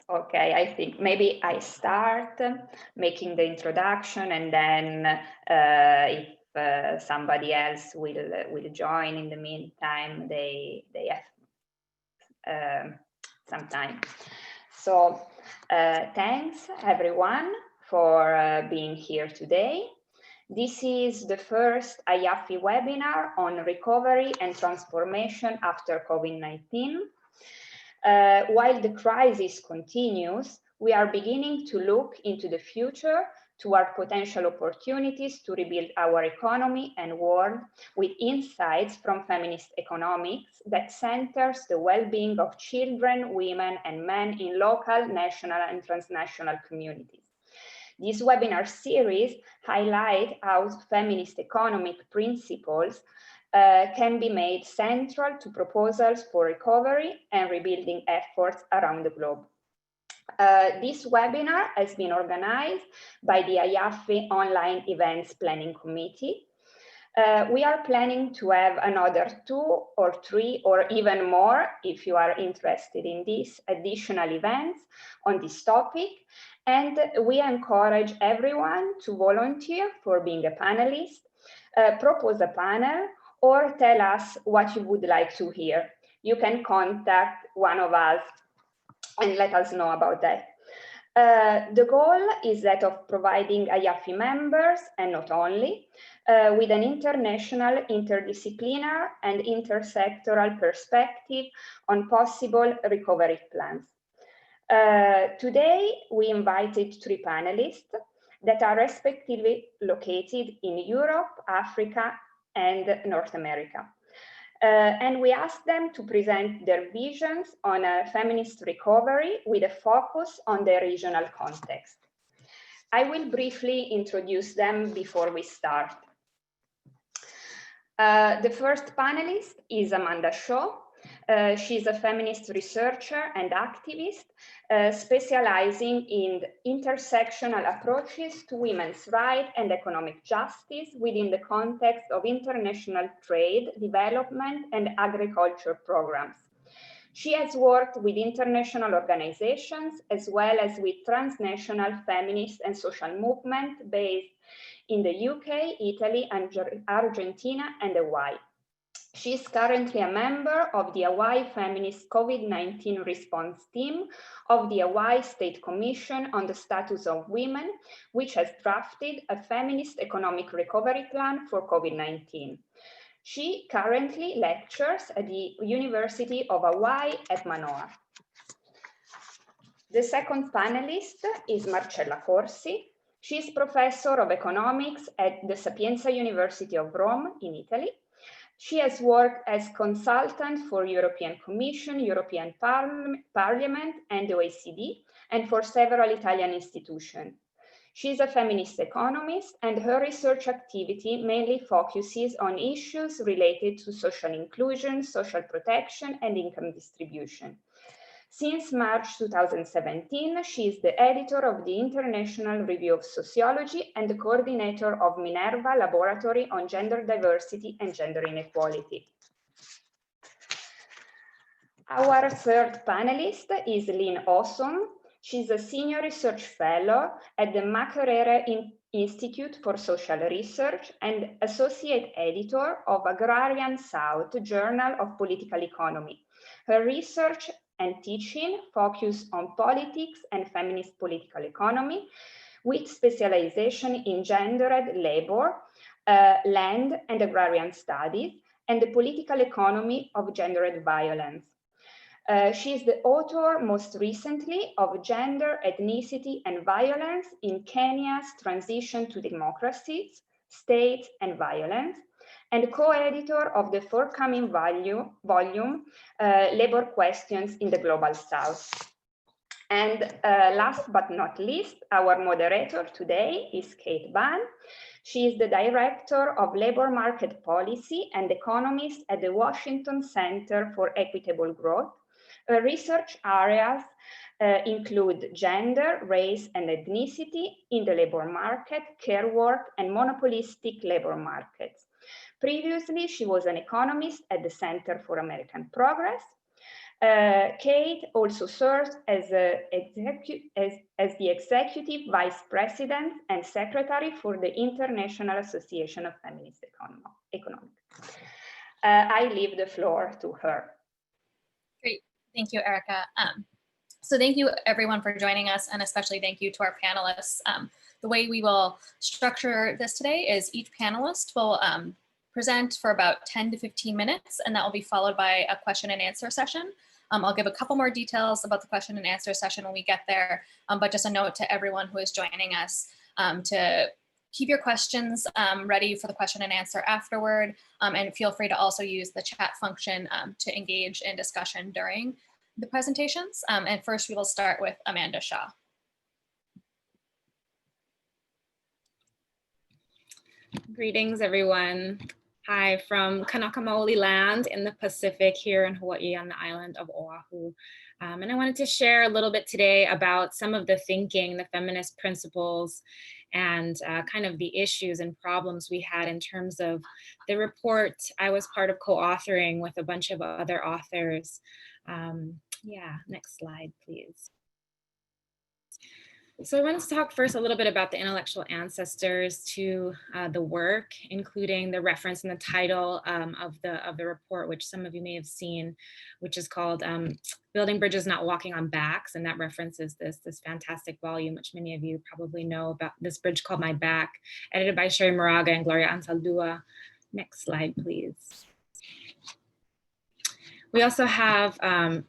Okay, I think maybe I start making the introduction, and then if somebody else will join in the meantime, they have some time. So thanks everyone for being here today. This is the first IAFFE webinar on recovery and transformation after COVID-19. While the crisis continues, we are beginning to look into the future toward potential opportunities to rebuild our economy and world with insights from feminist economics that centers the well-being of children, women, and men in local, national, and transnational communities. This webinar series highlights how feminist economic principles can be made central to proposals for recovery and rebuilding efforts around the globe. This webinar has been organized by the IAFFE Online Events Planning Committee. We are planning to have another 2 or 3 or even more, if you are interested in these additional events on this topic. And we encourage everyone to volunteer for being a panelist, propose a panel, or tell us what you would like to hear. You can contact one of us and let us know about that. The goal is that of providing IAFFE members, and not only, with an international, interdisciplinary, and intersectoral perspective on possible recovery plans. Today, we invited 3 panelists that are respectively located in Europe, Africa, and North America. And we asked them to present their visions on a feminist recovery with a focus on the regional context. I will briefly introduce them before we start. The first panelist is Amanda Shaw. She's a feminist researcher and activist specializing in intersectional approaches to women's rights and economic justice within the context of international trade, development, and agriculture programs. She has worked with international organizations as well as with transnational feminist and social movements based in the UK, Italy, and Argentina, and Hawaii. She is currently a member of the Hawai'i Feminist COVID-19 response team of the Hawai'i State Commission on the Status of Women, which has drafted a feminist economic recovery plan for COVID-19. She currently lectures at the University of Hawaii at Manoa. The second panelist is Marcella Corsi. She is professor of economics at the Sapienza University of Rome in Italy. She has worked as consultant for European Commission, European Parliament, and OECD, and for several Italian institutions. She is a feminist economist, and her research activity mainly focuses on issues related to social inclusion, social protection, and income distribution. Since March 2017, she is the editor of the International Review of Sociology and the coordinator of Minerva Laboratory on Gender Diversity and Gender Inequality. Our third panelist is Lyn Ossome. She's a senior research fellow at the Makerere Institute for Social Research and associate editor of Agrarian South Journal of Political Economy. Her research and teaching focus on politics and feminist political economy, with specialization in gendered labor, land and agrarian studies, and the political economy of gendered violence. She is the author most recently of Gender, Ethnicity and Violence in Kenya's Transition to Democracies, States and Violence, and co-editor of the forthcoming volume, Labor Questions in the Global South. And last but not least, our moderator today is Kate Vann. She is the Director of Labor Market Policy and Economist at the Washington Center for Equitable Growth. Her research areas include gender, race, and ethnicity in the labor market, care work, and monopolistic labor markets. Previously, she was an economist at the Center for American Progress. Kate also serves as the Executive Vice President and Secretary for the International Association of Feminist Economics. I leave the floor to her. Great, thank you, Erica. So thank you everyone for joining us, and especially thank you to our panelists. The way we will structure this today is each panelist will present for about 10 to 15 minutes, and that will be followed by a question and answer session. I'll give a couple more details about the question and answer session when we get there, but just a note to everyone who is joining us to keep your questions ready for the question and answer afterward, and feel free to also use the chat function to engage in discussion during the presentations. And first we will start with Amanda Shaw. Greetings, everyone. Hi, from Kanaka Maoli land in the Pacific here in Hawaii on the island of Oahu. And I wanted to share a little bit today about some of the thinking, the feminist principles, and kind of the issues and problems we had in terms of the report I was part of co-authoring with a bunch of other authors. Yeah, next slide, please. So I wanted to talk first a little bit about the intellectual ancestors to the work, including the reference in the title of the report, which some of you may have seen, which is called Building Bridges, Not Walking on Backs. And that references this fantastic volume, which many of you probably know about, this bridge called My Back, edited by Sherry Moraga and Gloria Ansaldúa. Next slide, please. We also have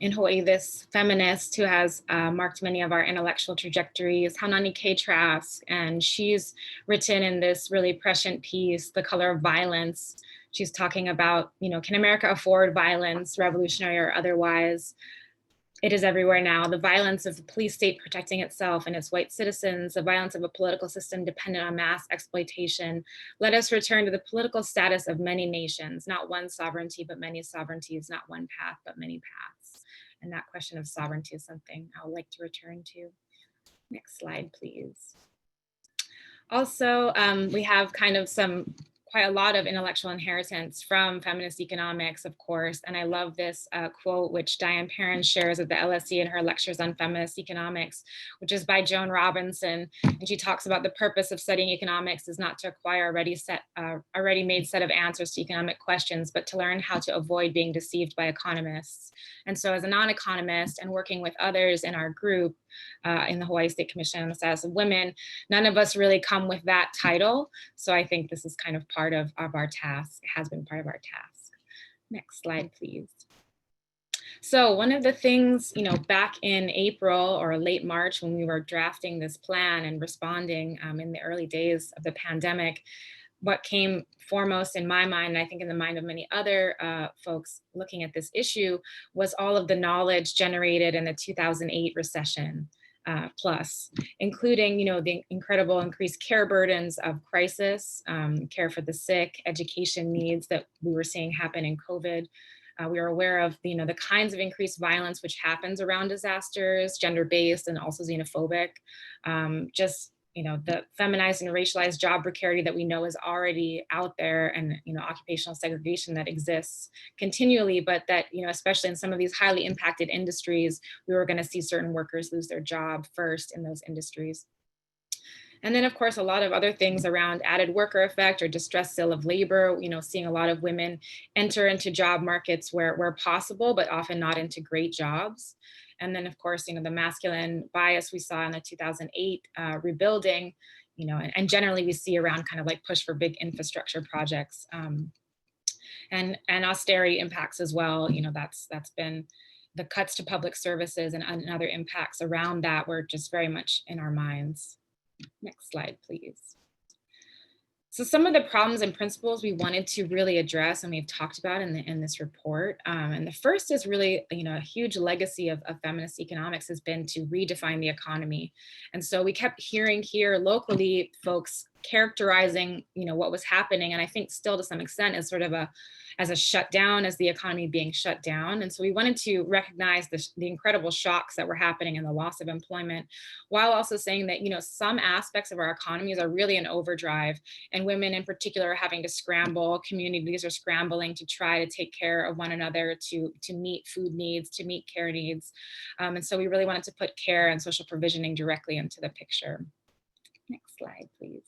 in Hawaii this feminist who has marked many of our intellectual trajectories, Haunani K. Trask, and she's written in this really prescient piece, The Color of Violence. She's talking about, you know, can America afford violence, revolutionary or otherwise? It is everywhere now. The violence of the police state protecting itself and its white citizens, the violence of a political system dependent on mass exploitation. Let us return to the political status of many nations, not one sovereignty, but many sovereignties, not one path, but many paths. And that question of sovereignty is something I would like to return to. Next slide, please. Also, we have kind of quite a lot of intellectual inheritance from feminist economics, of course. And I love this quote, which Diane Perrin shares at the LSE in her lectures on feminist economics, which is by Joan Robinson. And she talks about the purpose of studying economics is not to acquire a ready-made set of answers to economic questions, but to learn how to avoid being deceived by economists. And so as a non-economist and working with others in our group, in the Hawai'i State Commission on the Status of Women, none of us really come with that title. So I think this is kind of part of our task. It has been part of our task. Next slide, please. So one of the things, you know, back in April or late March when we were drafting this plan and responding in the early days of the pandemic, what came foremost in my mind, and I think in the mind of many other folks looking at this issue, was all of the knowledge generated in the 2008 recession plus, including, you know, the incredible increased care burdens of crisis, care for the sick, education needs that we were seeing happen in COVID. We are aware of, you know, the kinds of increased violence which happens around disasters, gender-based and also xenophobic. Just, you know, the feminized and racialized job precarity that we know is already out there, and, you know, occupational segregation that exists continually, but that, you know, especially in some of these highly impacted industries, we were going to see certain workers lose their job first in those industries. And then, of course, a lot of other things around added worker effect or distressed sale of labor, you know, seeing a lot of women enter into job markets where possible, but often not into great jobs. And then, of course, you know, the masculine bias we saw in the 2008 rebuilding, you know, and generally we see around kind of like push for big infrastructure projects and austerity impacts as well. You know, that's been the cuts to public services and other impacts around that were just very much in our minds. Next slide, please. So some of the problems and principles we wanted to really address and we've talked about in this report. And the first is really, you know, a huge legacy of feminist economics has been to redefine the economy. And so we kept hearing here locally folks characterizing, what was happening, and I think still to some extent is sort of as a shutdown, as the economy being shut down. And so we wanted to recognize the incredible shocks that were happening and the loss of employment, while also saying that, some aspects of our economies are really in overdrive, and women in particular are having to scramble, communities are scrambling to try to take care of one another, to meet food needs, to meet care needs. And so we really wanted to put care and social provisioning directly into the picture. Next slide, please.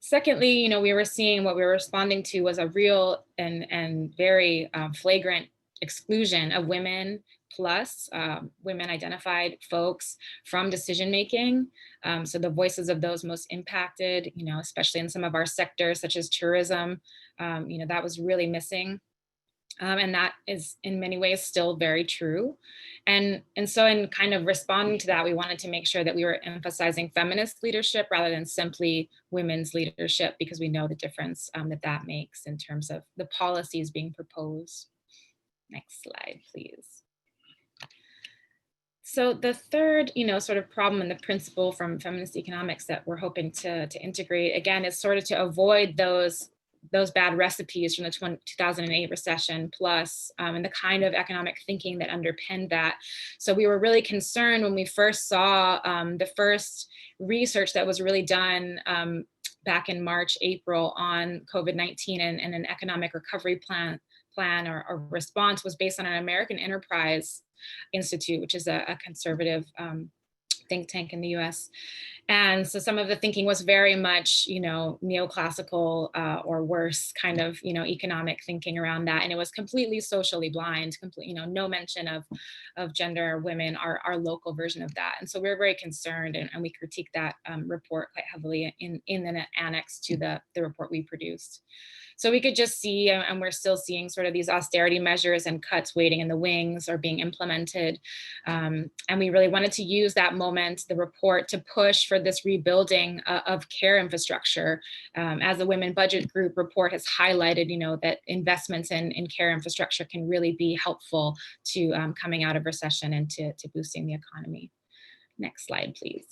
Secondly, we were seeing, what we were responding to was a real and very flagrant exclusion of women plus women identified folks from decision making. So the voices of those most impacted, especially in some of our sectors such as tourism, that was really missing. And that is in many ways still very true. And so in kind of responding to that, we wanted to make sure that we were emphasizing feminist leadership rather than simply women's leadership, because we know the difference that makes in terms of the policies being proposed. Next slide, please. So the third, sort of problem and the principle from feminist economics that we're hoping to integrate, again, is sort of to avoid those bad recipes from the 2008 recession plus, and the kind of economic thinking that underpinned that. So we were really concerned when we first saw the first research that was really done back in March, April on COVID-19 and an economic recovery plan or response was based on an American Enterprise Institute, which is a conservative think tank in the US. And so some of the thinking was very much, neoclassical or worse kind of, economic thinking around that. And it was completely socially blind, no mention of gender, women, our local version of that. And so we're very concerned, and we critique that report quite heavily in an annex to the report we produced. So we could just see, and we're still seeing sort of these austerity measures and cuts waiting in the wings or being implemented. And we really wanted to use that moment, the report, to push for this rebuilding of care infrastructure. As the Women Budget Group report has highlighted, that investments in care infrastructure can really be helpful to coming out of recession and to boosting the economy. Next slide, please.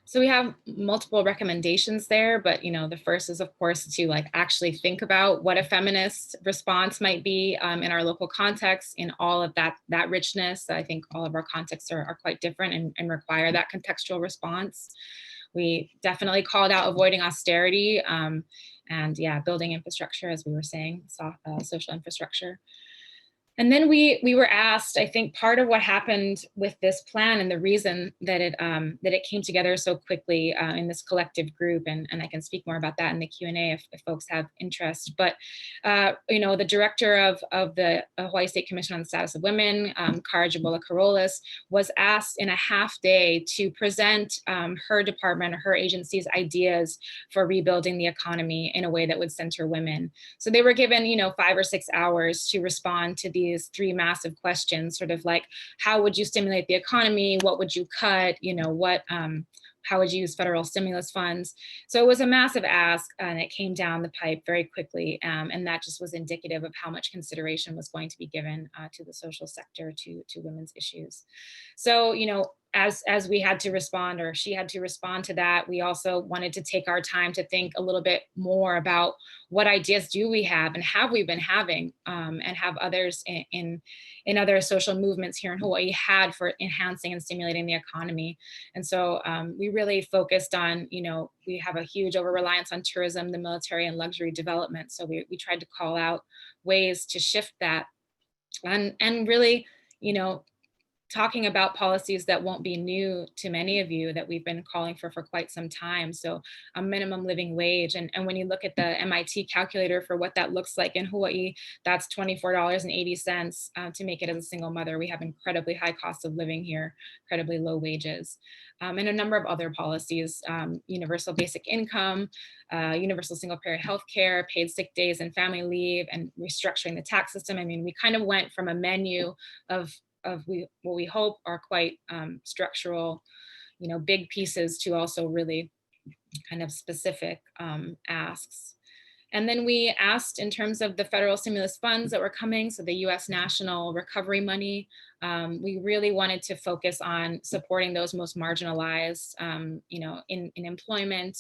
So we have multiple recommendations there, but the first is, of course, to actually think about what a feminist response might be in our local context, in all of that richness. I think all of our contexts are quite different and require that contextual response. We definitely called out avoiding austerity and building infrastructure, as we were saying, social infrastructure. And then we were asked, I think part of what happened with this plan and the reason that it came together so quickly in this collective group, and I can speak more about that in the Q&A if folks have interest, but the director of the Hawai'i State Commission on the Status of Women, Karajabola Carolis, was asked in a half day to present her department or her agency's ideas for rebuilding the economy in a way that would center women. So they were given 5 or 6 hours to respond to these 3 massive questions, sort of like, how would you stimulate the economy? What would you cut? How would you use federal stimulus funds? So it was a massive ask, and it came down the pipe very quickly. And that just was indicative of how much consideration was going to be given to the social sector, to women's issues. So, as we had to respond, or she had to respond to that, we also wanted to take our time to think a little bit more about what ideas do we have and have we been having, and have others in other social movements here in Hawaii had for enhancing and stimulating the economy. And so we really focused on, we have a huge over-reliance on tourism, the military, and luxury development. So we tried to call out ways to shift that and really, talking about policies that won't be new to many of you, that we've been calling for quite some time. So a minimum living wage. And when you look at the MIT calculator for what that looks like in Hawaii, that's $24.80 to make it as a single mother. We have incredibly high cost of living here, incredibly low wages. And a number of other policies, universal basic income, universal single parent health care, paid sick days and family leave, and restructuring the tax system. I mean, we kind of went from a menu of what we hope are quite structural, big pieces, to also really kind of specific asks. And then we asked in terms of the federal stimulus funds that were coming, so the US national recovery money, we really wanted to focus on supporting those most marginalized, in employment,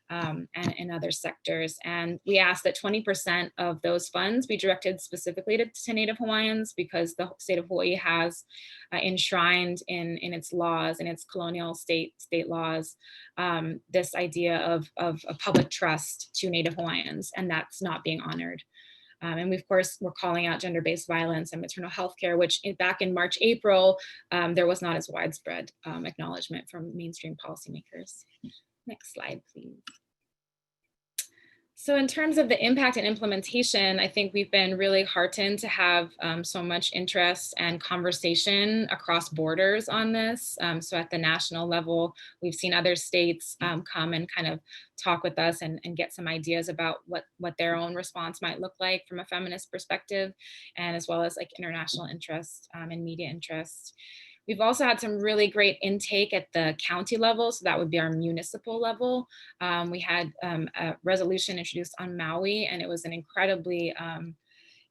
and in other sectors. And we asked that 20% of those funds be directed specifically to Native Hawaiians, because the state of Hawaii has enshrined in its laws, in its colonial state laws, this idea of a public trust to Native Hawaiians, and that's not being honored. And we, of course, we're calling out gender-based violence and maternal health care, which back in March, April, there was not as widespread acknowledgement from mainstream policymakers. Next slide, please. So in terms of the impact and implementation, I think we've been really heartened to have so much interest and conversation across borders on this. So at the national level, we've seen other states come and kind of talk with us and get some ideas about what their own response might look like from a feminist perspective, and as well as like international interest and media interest. We've also had some really great intake at the county level, so that would be our municipal level. We had a resolution introduced on Maui, and it was an incredibly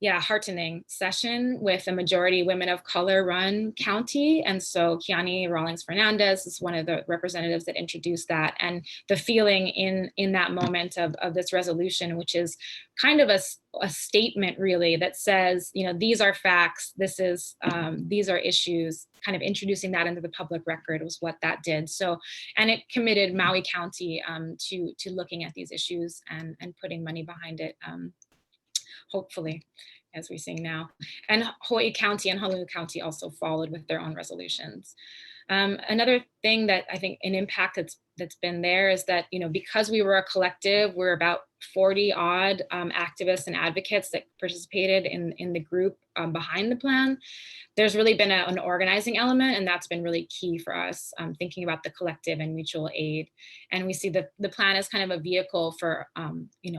heartening session with a majority women of color run county. And so Kiani Rawlings Fernandez is one of the representatives that introduced that. And the feeling in that moment of this resolution, which is kind of a statement really that says, these are facts, these are issues, kind of introducing that into the public record was what that did. So, and it committed Maui County to looking at these issues and putting money behind it, hopefully, as we're seeing now. And Hawaii County and Honolulu County also followed with their own resolutions. Another thing that I think an impact that's been there is that, because we were a collective, we're about 40 odd activists and advocates that participated in the group behind the plan. There's really been an organizing element, and that's been really key for us, thinking about the collective and mutual aid. And we see the plan as kind of a vehicle for,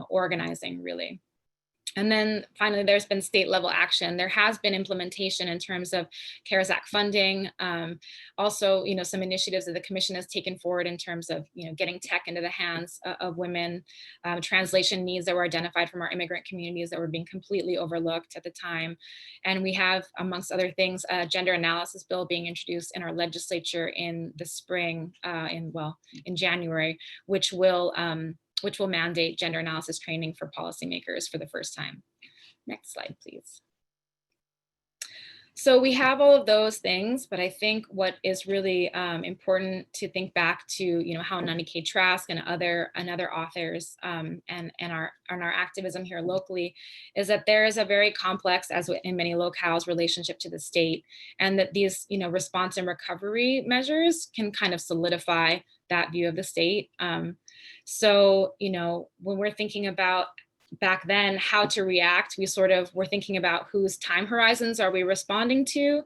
organizing really. And then finally, there's been state level action. There has been implementation in terms of CARES Act funding. Also, some initiatives that the commission has taken forward in terms of, getting tech into the hands of women, translation needs that were identified from our immigrant communities that were being completely overlooked at the time. And we have, amongst other things, a gender analysis bill being introduced in our legislature in the spring, in January, which will mandate gender analysis training for policymakers for the first time. Next slide, please. So we have all of those things, but I think what is really important to think back to, how Nani K. Trask and other authors and our activism here locally is that there is a very complex, as in many locales, relationship to the state, and that these, response and recovery measures can kind of solidify that view of the state. So, when we're thinking about back then how to react, we're thinking about whose time horizons are we responding to,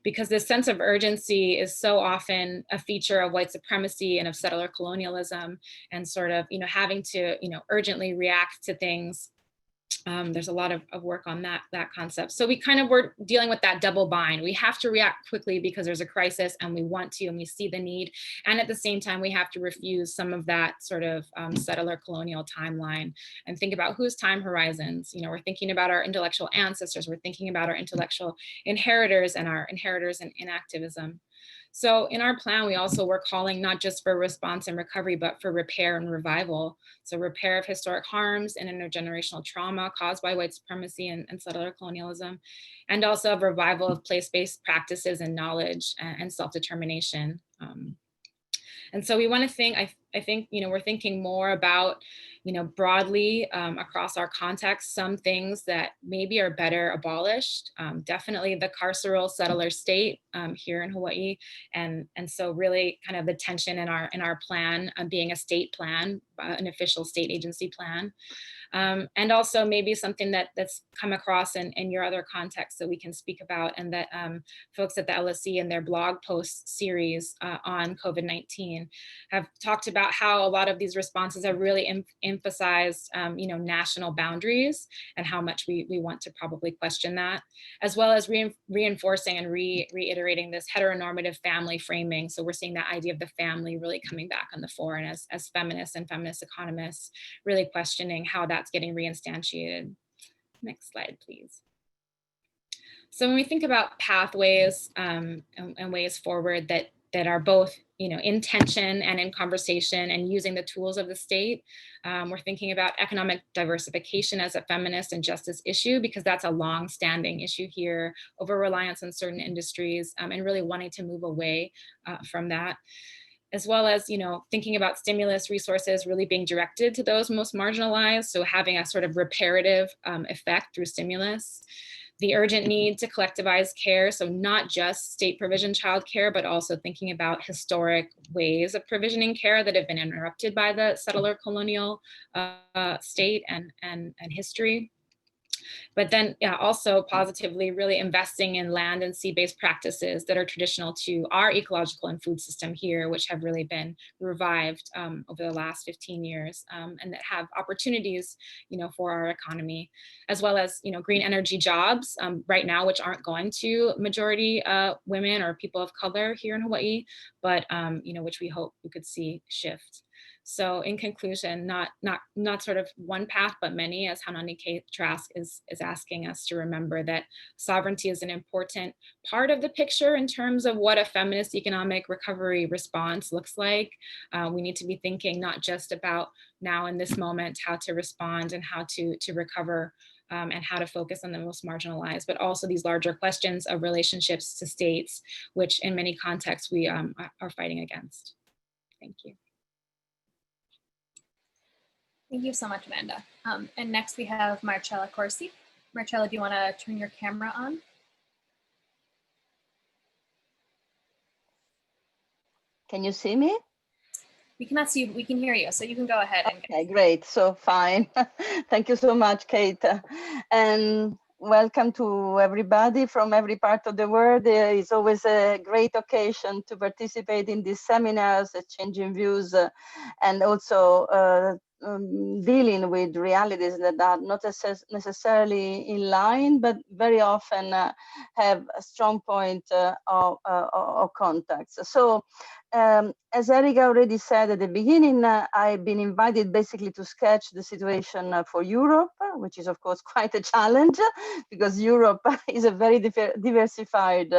because this sense of urgency is so often a feature of white supremacy and of settler colonialism, and sort of, having to, urgently react to things. There's a lot of work on that concept. So we kind of were dealing with that double bind. We have to react quickly because there's a crisis and we want to, and we see the need. And at the same time, we have to refuse some of that sort of settler colonial timeline and think about whose time horizons. We're thinking about our intellectual ancestors. We're thinking about our intellectual inheritors and our inheritors in activism. So in our plan, we also were calling not just for response and recovery, but for repair and revival. So repair of historic harms and intergenerational trauma caused by white supremacy and settler colonialism, and also a revival of place-based practices and knowledge and self-determination. And so we want to think, I think, we're thinking more about, broadly across our context, some things that maybe are better abolished. Definitely the carceral settler state here in Hawaii. And so really kind of the tension in our plan being a state plan, an official state agency plan. And also maybe something that's come across in your other contexts that we can speak about, and that folks at the LSE in their blog post series on COVID-19 have talked about about how a lot of these responses have really emphasized, national boundaries and how much we want to probably question that, as well as reinforcing and reiterating this heteronormative family framing. So we're seeing that idea of the family really coming back on the fore, and as feminists and feminist economists, really questioning how that's getting reinstantiated. Next slide, please. So when we think about pathways and ways forward that are both, in tension and in conversation and using the tools of the state, we're thinking about economic diversification as a feminist and justice issue, because that's a long-standing issue here, over reliance on certain industries, and really wanting to move away from that, as well as, thinking about stimulus resources really being directed to those most marginalized, so having a sort of reparative effect through stimulus. The urgent need to collectivize care, so not just state provision childcare, but also thinking about historic ways of provisioning care that have been interrupted by the settler colonial state and history. But then also positively really investing in land and sea-based practices that are traditional to our ecological and food system here, which have really been revived over the last 15 years, and that have opportunities, for our economy, as well as, green energy jobs right now, which aren't going to majority women or people of color here in Hawaii, but, which we hope we could see shift. So in conclusion, not sort of one path, but many, as Hanani K. Trask is asking us to remember that sovereignty is an important part of the picture in terms of what a feminist economic recovery response looks like. We need to be thinking not just about now in this moment, how to respond and how to recover and how to focus on the most marginalized, but also these larger questions of relationships to states, which in many contexts we are fighting against. Thank you. Thank you so much, Amanda. And next we have Marcella Corsi. Marcella, do you want to turn your camera on? Can you see me? We cannot see you, we can hear you, so you can go ahead. Okay, great, so fine. Thank you so much, Kate. And welcome to everybody from every part of the world. It's always a great occasion to participate in these seminars, exchanging views, and also dealing with realities that are not necessarily in line, but very often have a strong point of contacts. So as Erika already said at the beginning, I've been invited basically to sketch the situation for Europe, which is of course quite a challenge because Europe is a very diversified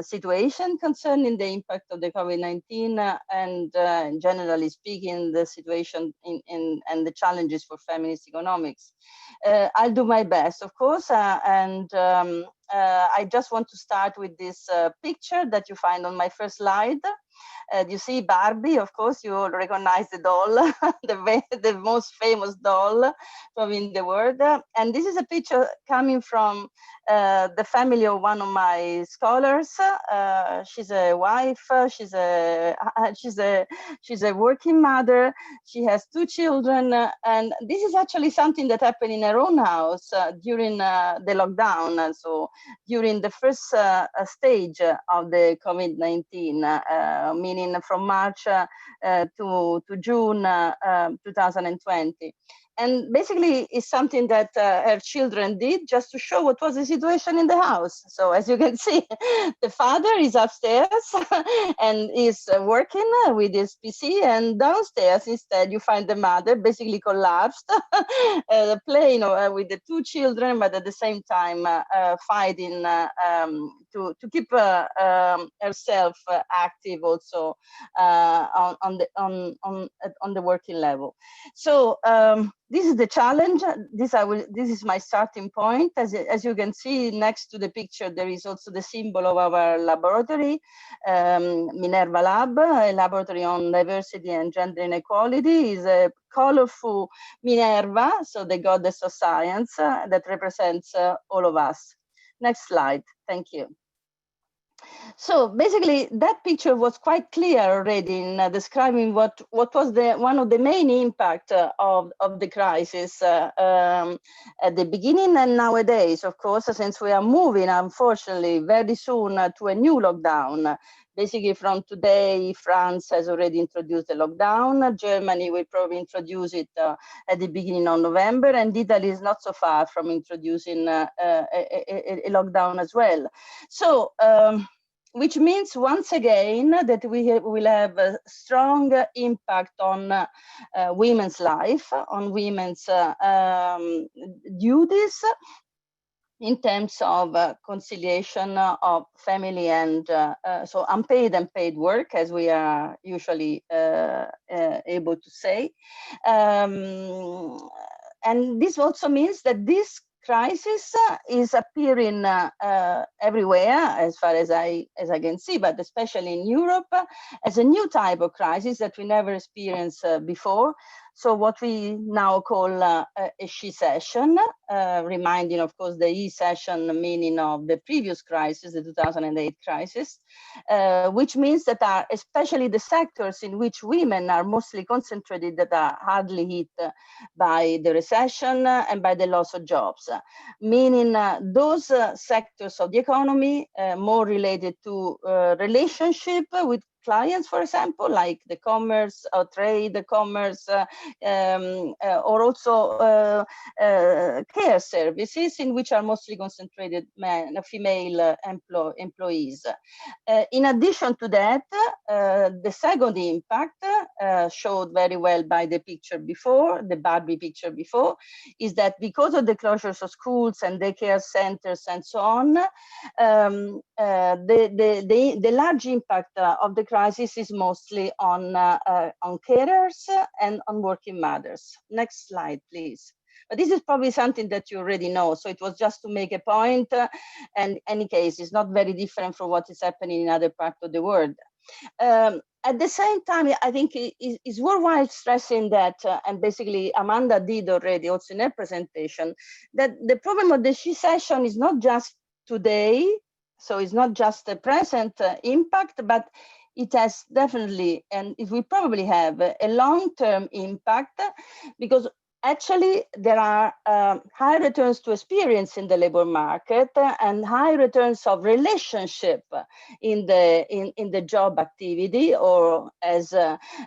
situation concerning the impact of the COVID-19 and generally speaking, the situation and the challenges for feminist economics. I'll do my best, of course, and I just want to start with this picture that you find on my first slide. You see Barbie, of course, you all recognize the doll, the most famous doll from in the world. And this is a picture coming from the family of one of my scholars. She's a wife, she's a working mother, she has 2 children, and this is actually something that happened in her own house during the lockdown. So during the first stage of the COVID-19, meaning from March to June 2020. And basically it's something that her children did just to show what was the situation in the house. So as you can see, the father is upstairs and is working with his PC, and downstairs instead you find the mother basically collapsed, playing with the 2 children, but at the same time fighting to keep herself active also on the working level. So this is the challenge. This is my starting point. As you can see next to the picture, there is also the symbol of our laboratory, Minerva Lab, a laboratory on diversity and gender inequality. Is a colorful Minerva, so the goddess of science that represents all of us. Next slide. Thank you. So basically, that picture was quite clear already in describing what was one of the main impact of the crisis at the beginning and nowadays, of course, since we are moving, unfortunately, very soon to a new lockdown, basically from today, France has already introduced a lockdown. Germany will probably introduce it at the beginning of November, and Italy is not so far from introducing a lockdown as well. So, which means once again that we will have a strong impact on women's life, on women's duties, in terms of conciliation of family and so unpaid and paid work, as we are usually able to say. And this also means that this crisis is appearing everywhere, as far as I can see, but especially in Europe, as a new type of crisis that we never experienced before. So what we now call a she-cession, reminding, of course, the e-cession meaning of the previous crisis, the 2008 crisis, which means that especially the sectors in which women are mostly concentrated that are hardly hit by the recession and by the loss of jobs, meaning those sectors of the economy more related to relationship with clients, for example, like the commerce or trade, the commerce, or also care services, in which are mostly concentrated female employees. In addition to that, the second impact, showed very well by the picture before, the Barbie picture before, is that because of the closures of schools and daycare centers and so on, the large impact of the crisis is mostly on carers and on working mothers. Next slide, please. But this is probably something that you already know, so it was just to make a point, and in any case, it's not very different from what is happening in other parts of the world. At the same time, I think it's worthwhile stressing that, and basically Amanda did already also in her presentation, that the problem of the she-cession is not just today, so it's not just a present impact, but it has definitely, and it will probably have a long-term impact, because actually there are high returns to experience in the labor market and high returns of relationship in the job activity, or as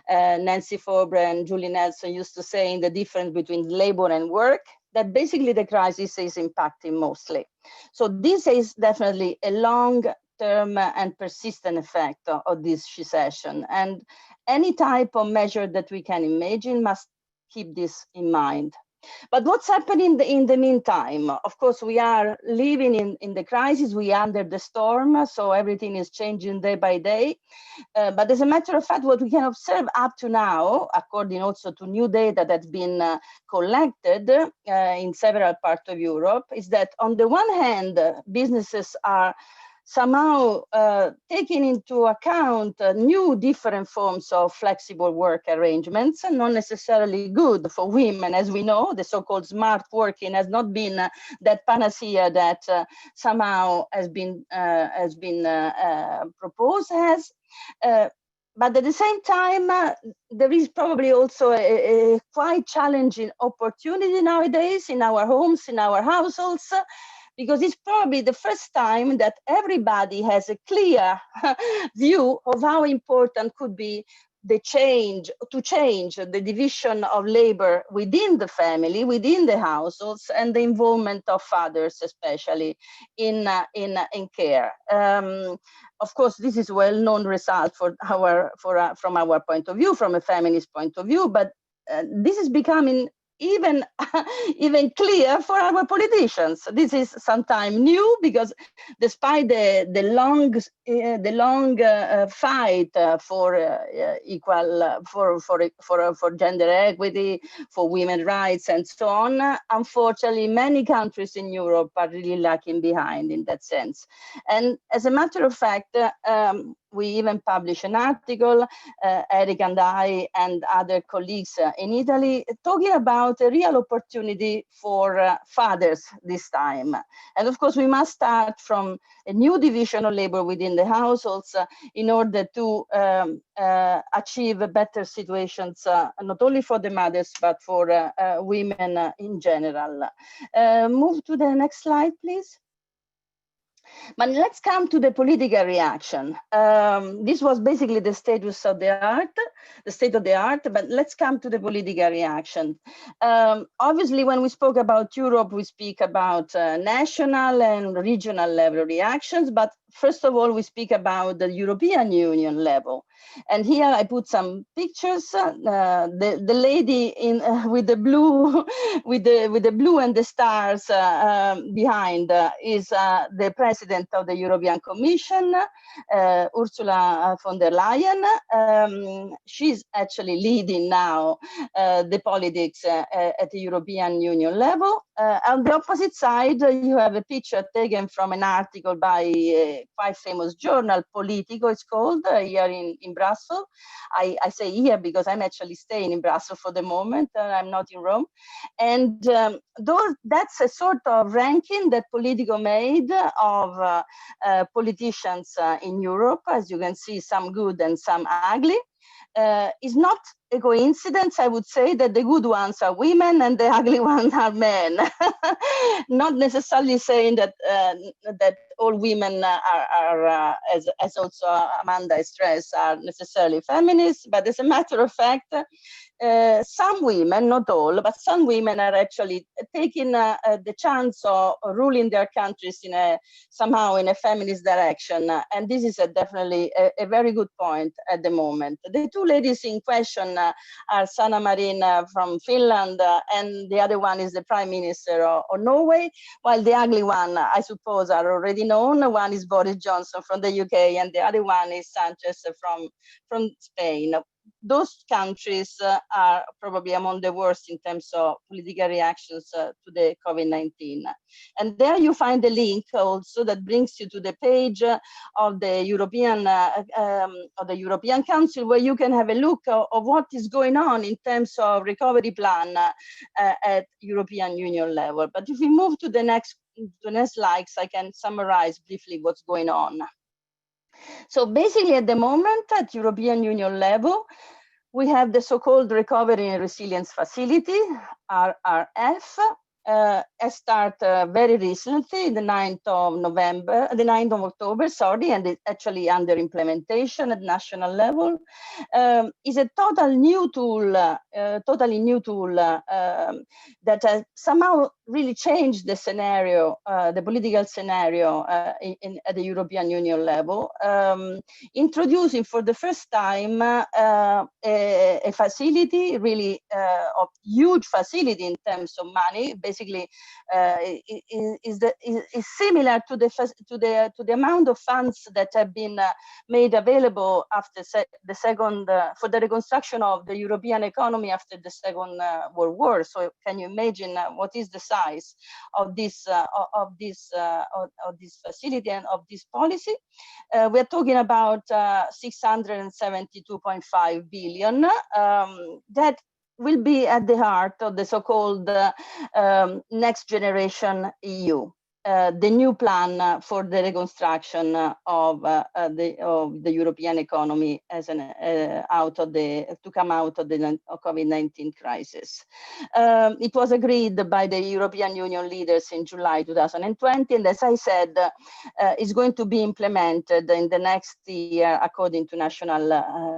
Nancy Forbes and Julie Nelson used to say, in the difference between labor and work, that basically the crisis is impacting mostly. So this is definitely a long-term and persistent effect of this she-cession. And any type of measure that we can imagine must keep this in mind. But what's happening in the meantime? Of course, we are living in the crisis, we are under the storm, so everything is changing day by day. But as a matter of fact, what we can observe up to now, according also to new data that's been collected in several parts of Europe, is that on the one hand, businesses are somehow taking into account new different forms of flexible work arrangements, and not necessarily good for women. As we know, the so-called smart working has not been that panacea that somehow has been proposed as. But at the same time, there is probably also a quite challenging opportunity nowadays in our homes, in our households, because it's probably the first time that everybody has a clear view of how important could be the change the division of labor within the family, within the households, and the involvement of fathers, especially in care. Of course, this is a well-known result from our point of view, from a feminist point of view, but this is becoming even clear for our politicians. This is sometimes new, because despite the long fight for equal for gender equity, for women's rights, and so on, unfortunately, many countries in Europe are really lagging behind in that sense. And as a matter of fact, we even published an article, Eric and I and other colleagues in Italy, talking about a real opportunity for fathers this time. And of course, we must start from a new division of labor within the households in order to achieve better situations, not only for the mothers, but for women in general. Move to the next slide, please. But let's come to the political reaction. This was basically the status of the art, the state of the art, but let's come to the political reaction. Obviously, when we spoke about Europe, we speak about national and regional level reactions, but first of all, we speak about the European Union level. And here I put some pictures. The lady in with the blue, with the blue and the stars behind is the president of the European Commission, Ursula von der Leyen. She's actually leading now the politics at the European Union level. On the opposite side, you have a picture taken from an article by quite famous journal, Politico, it's called, here in Brussels. I say here because I'm actually staying in Brussels for the moment, I'm not in Rome. And that's a sort of ranking that Politico made of politicians in Europe. As you can see, some good and some ugly. Is not a coincidence, I would say, that the good ones are women and the ugly ones are men. Not necessarily saying that that all women are as also Amanda stressed, are necessarily feminists, but as a matter of fact, some women, not all, but some women are actually taking the chance of ruling their countries somehow in a feminist direction. And this is definitely a very good point at the moment. The two ladies in question are Sanna Marin from Finland, and the other one is the Prime Minister of Norway, while the ugly one, I suppose, are already known. One is Boris Johnson from the UK, and the other one is Sanchez from Spain. Those countries are probably among the worst in terms of political reactions to the COVID-19. And there you find the link also that brings you to the page of the European Council, where you can have a look of what is going on in terms of recovery plan at European Union level. But if we move to the next slides, I can summarize briefly what's going on. So basically at the moment at European Union level, we have the so-called Recovery and Resilience Facility, RRF, started very recently, the 9th of October, sorry, and it's actually under implementation at national level. Is a totally new tool that has somehow really changed the scenario, the political scenario at the European Union level, introducing for the first time a facility, really of huge facility in terms of money. Basically, is similar to the amount of funds that have been made available after the second for the reconstruction of the European economy after the Second World War. So can you imagine what is the size of this facility and of this policy? We're talking about 672.5 billion that will be at the heart of the so-called Next Generation EU, the new plan for the reconstruction of the European economy as to come out of the COVID-19 crisis. It was agreed by the European Union leaders in July 2020, and as I said, is going to be implemented in the next year according to national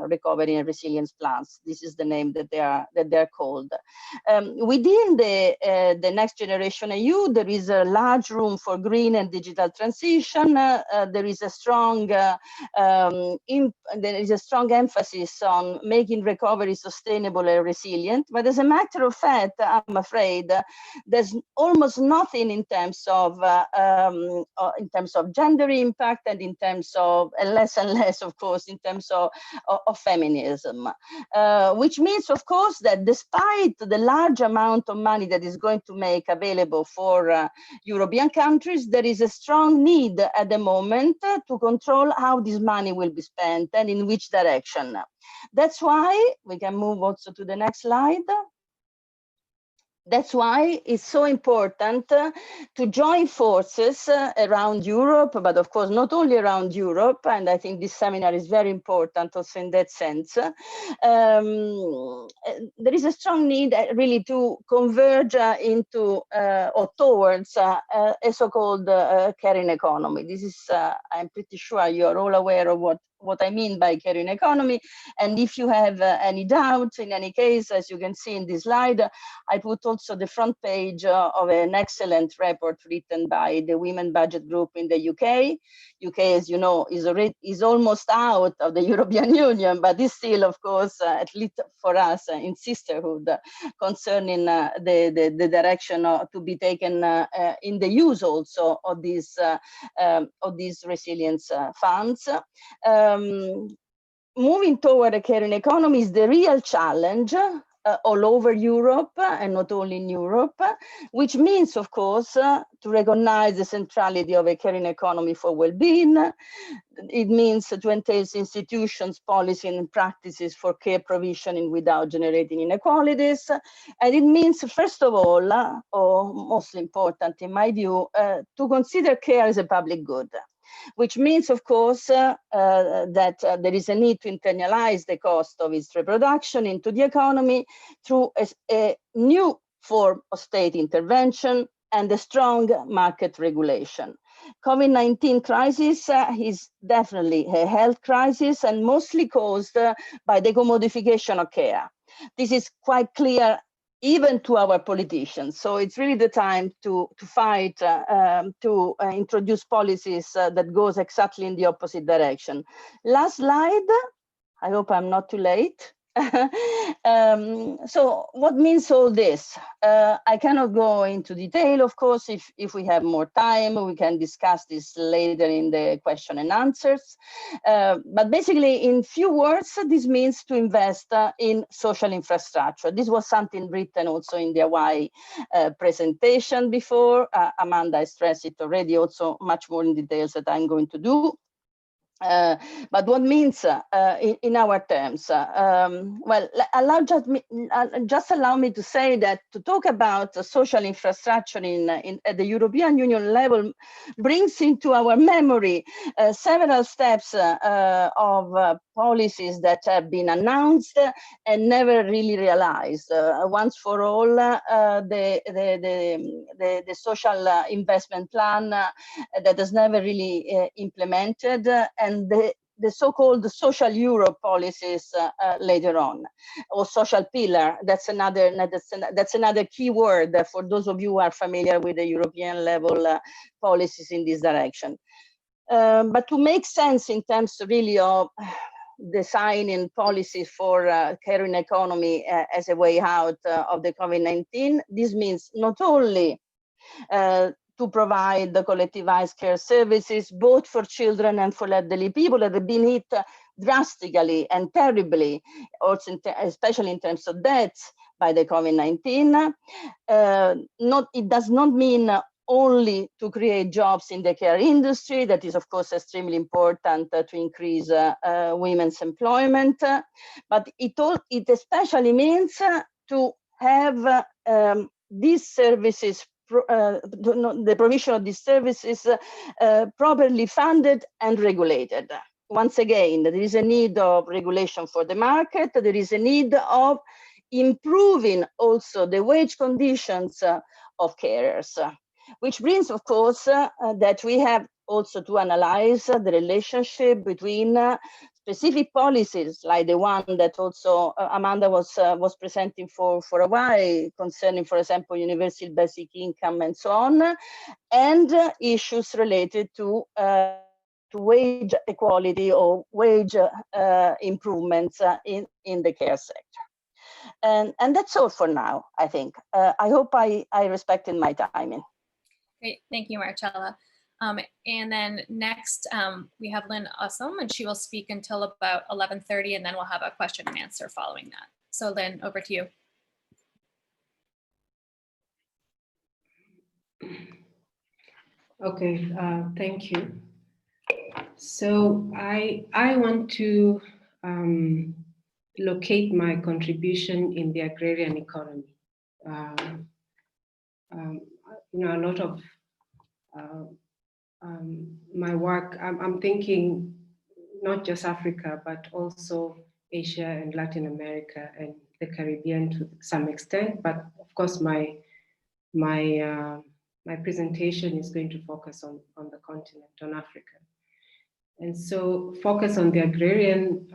recovery and resilience plans. This is the name that they're called. Within the Next Generation EU, there is a large room for green and digital transition. There is a strong emphasis on making recovery sustainable and resilient. But as a matter of fact, I'm afraid there's almost nothing in terms of gender impact, and in terms of less and less, of course, in terms of feminism, which means, of course, that despite the large amount of money that is going to make available for European countries, there is a strong need at the moment to control how this money will be spent and in which direction. That's why we can move also to the next slide. That's why it's so important to join forces around Europe, but of course not only around Europe, and I think this seminar is very important also in that sense. There is a strong need really to converge into or towards a so-called caring economy. This is, I'm pretty sure you're all aware of what I mean by caring economy. And if you have any doubts, in any case, as you can see in this slide, I put also the front page of an excellent report written by the Women Budget Group in the UK. UK, as you know, is almost out of the European Union, but is still, of course, at least for us in sisterhood, concerning the direction to be taken in the use also of these resilience funds. Moving toward a caring economy is the real challenge all over Europe and not only in Europe, which means, of course, to recognize the centrality of a caring economy for well-being. It means to entail institutions, policy and practices for care provisioning without generating inequalities. And it means, first of all, or most important in my view, to consider care as a public good, which means, of course, that there is a need to internalize the cost of its reproduction into the economy through a new form of state intervention and a strong market regulation. COVID-19 crisis is definitely a health crisis and mostly caused by the commodification of care. This is quite clear even to our politicians. So it's really the time to fight, to introduce policies that goes exactly in the opposite direction. Last slide. I hope I'm not too late. So what means all this? I cannot go into detail, of course. If we have more time, we can discuss this later in the question and answers. But basically, in few words, this means to invest in social infrastructure. This was something written also in the Hawaii presentation before. Amanda stressed it already, also much more in details that I'm going to do. But what means in our terms? Well, just allow me to say that to talk about social infrastructure at the European Union level brings into our memory several steps of policies that have been announced and never really realized. Once for all, the social investment plan that is never really implemented, and the so-called social Europe policies later on, or social pillar. That's another key word for those of you who are familiar with the European level policies in this direction. But to make sense in terms really of designing policies for caring economy as a way out of the COVID-19, this means not only to provide the collectivized care services, both for children and for elderly people that have been hit drastically and terribly, also especially in terms of deaths by the COVID-19. It does not mean only to create jobs in the care industry. That is, of course, extremely important to increase women's employment. But it especially means to have these services, the provision of these services properly funded and regulated. Once again, there is a need of regulation for the market. There is a need of improving also the wage conditions of carers, which brings, of course, that we have also to analyze the relationship between specific policies like the one that also Amanda was presenting for Hawaii, concerning, for example, universal basic income and so on, and issues related to wage equality or wage improvements in the care sector. And that's all for now, I think. I hope I respected my timing. Great, thank you, Marcella. And then next, we have Lyn Ossome, and she will speak until about 11:30, and then we'll have a question and answer following that. So Lyn, over to you. Okay, thank you. So I want to locate my contribution in the agrarian economy. a lot of my work, I'm thinking not just Africa, but also Asia and Latin America and the Caribbean to some extent. But of course, my presentation is going to focus on the continent, on Africa. And so focus on the agrarian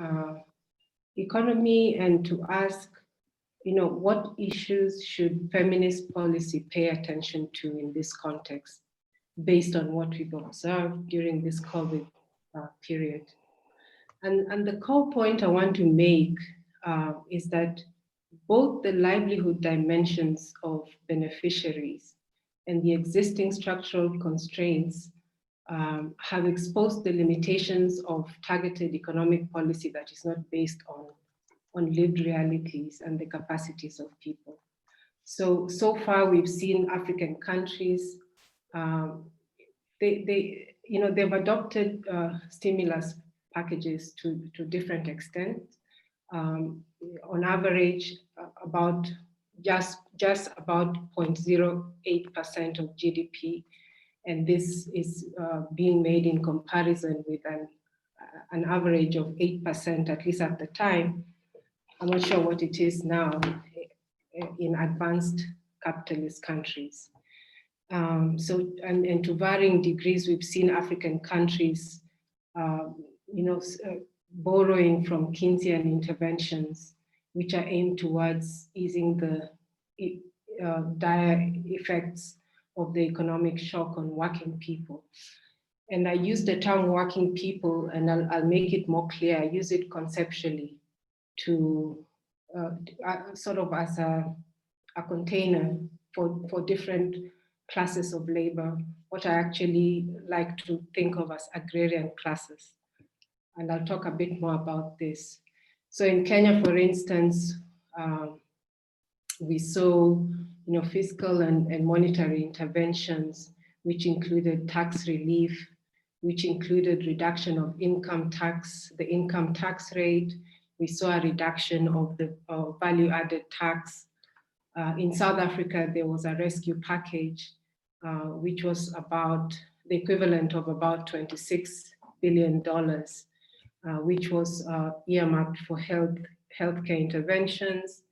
economy and to ask, what issues should feminist policy pay attention to in this context, based on what we've observed during this COVID period. And the core point I want to make is that both the livelihood dimensions of beneficiaries and the existing structural constraints have exposed the limitations of targeted economic policy that is not based on lived realities and the capacities of people. So far we've seen African countries, they've adopted stimulus packages to different extents. On average, about just about 0.08% of GDP, and this is being made in comparison with an average of 8%, at least at the time. I'm not sure what it is now in advanced capitalist countries. And to varying degrees, we've seen African countries, borrowing from Keynesian interventions, which are aimed towards easing the dire effects of the economic shock on working people. And I use the term working people, and I'll make it more clear. I use it conceptually to sort of as a container for different classes of labor, what I actually like to think of as agrarian classes. And I'll talk a bit more about this. So in Kenya, for instance, we saw fiscal and monetary interventions, which included tax relief, which included reduction of income tax, the income tax rate. We saw a reduction of the value-added tax. In South Africa, there was a rescue package, which was about the equivalent of about $26 billion, which was earmarked for healthcare interventions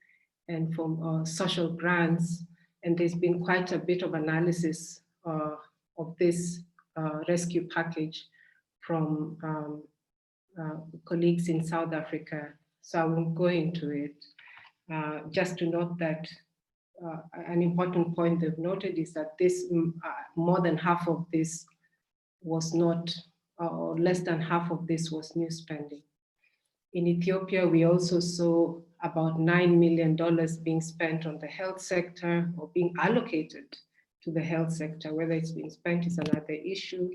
and for social grants. And there's been quite a bit of analysis of this rescue package from colleagues in South Africa. So I won't go into it. Just to note that an important point they've noted is that this more than half of this was not, or less than half of this was new spending. In Ethiopia, we also saw about $9 million being spent on the health sector or being allocated to the health sector. Whether it's been spent is another issue.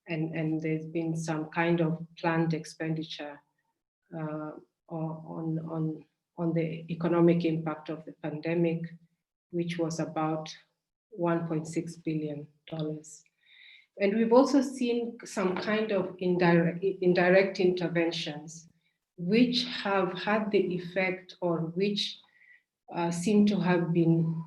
And there's been some kind of planned expenditure on the economic impact of the pandemic, which was about $1.6 billion. And we've also seen some kind of indirect interventions, which have had the effect, or which seem to have been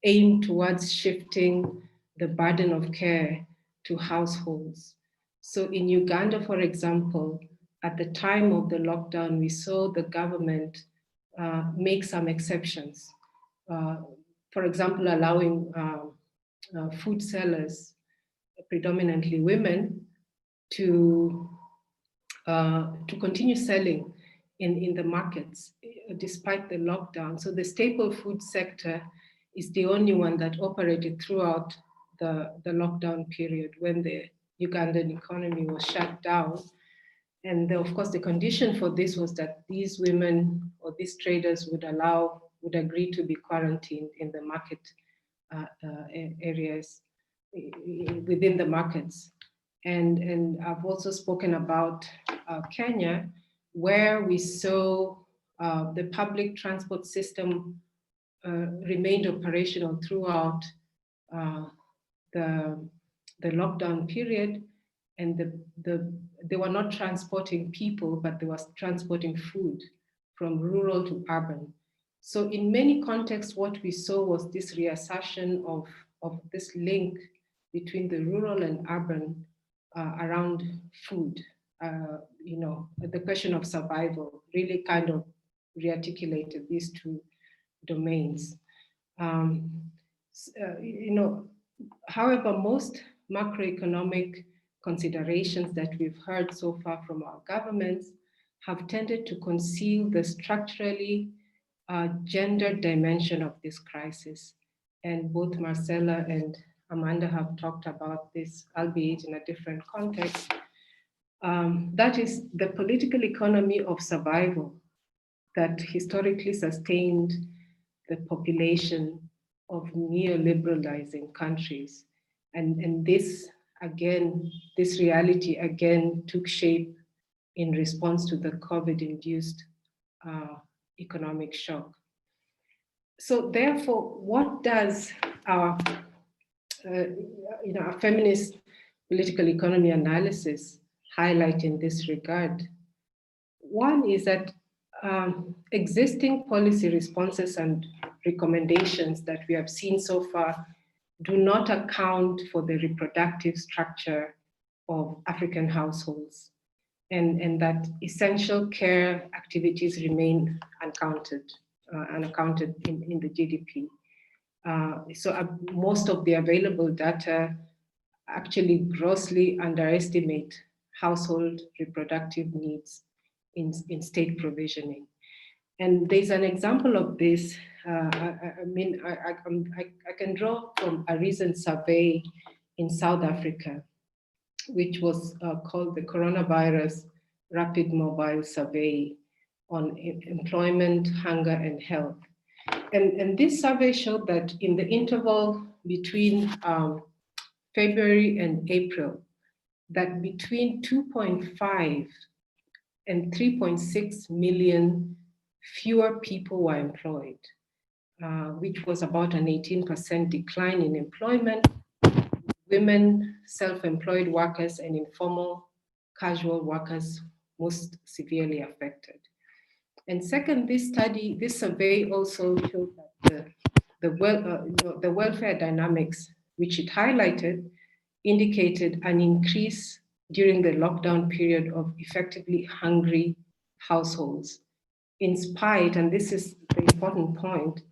aimed towards shifting the burden of care to households. So in Uganda, for example, at the time of the lockdown, we saw the government make some exceptions. For example, allowing food sellers, predominantly women, to continue selling in the markets despite the lockdown. So the staple food sector is the only one that operated throughout the lockdown period when the Ugandan economy was shut down. And of course, the condition for this was that these women or these traders would agree to be quarantined in the market areas within the markets. And I've also spoken about Kenya, where we saw the public transport system remained operational throughout the lockdown period, and they were not transporting people, but they were transporting food from rural to urban. So in many contexts, what we saw was this reassertion of this link between the rural and urban around food. The question of survival really kind of rearticulated these two domains. However, most macroeconomic considerations that we've heard so far from our governments have tended to conceal the structurally gender dimension of this crisis. And both Marcella and Amanda have talked about this, albeit in a different context. That is the political economy of survival that historically sustained the population of neoliberalizing countries. And this, again, this reality again took shape in response to the COVID-induced economic shock. So therefore, what does our feminist political economy analysis highlight in this regard? One is that existing policy responses and recommendations that we have seen so far do not account for the reproductive structure of African households, and that essential care activities remain unaccounted in the GDP. Most of the available data actually grossly underestimate household reproductive needs in state provisioning. And there's an example of this. I can draw from a recent survey in South Africa, which was called the Coronavirus Rapid Mobile Survey on Employment, Hunger, and Health. And this survey showed that in the interval between February and April, that between 2.5 and 3.6 million fewer people were employed, which was about an 18% decline in employment. Women, self-employed workers, and informal casual workers most severely affected. And second, this survey also showed that the welfare dynamics, which it highlighted, indicated an increase during the lockdown period of effectively hungry households. In spite, and this is the important point,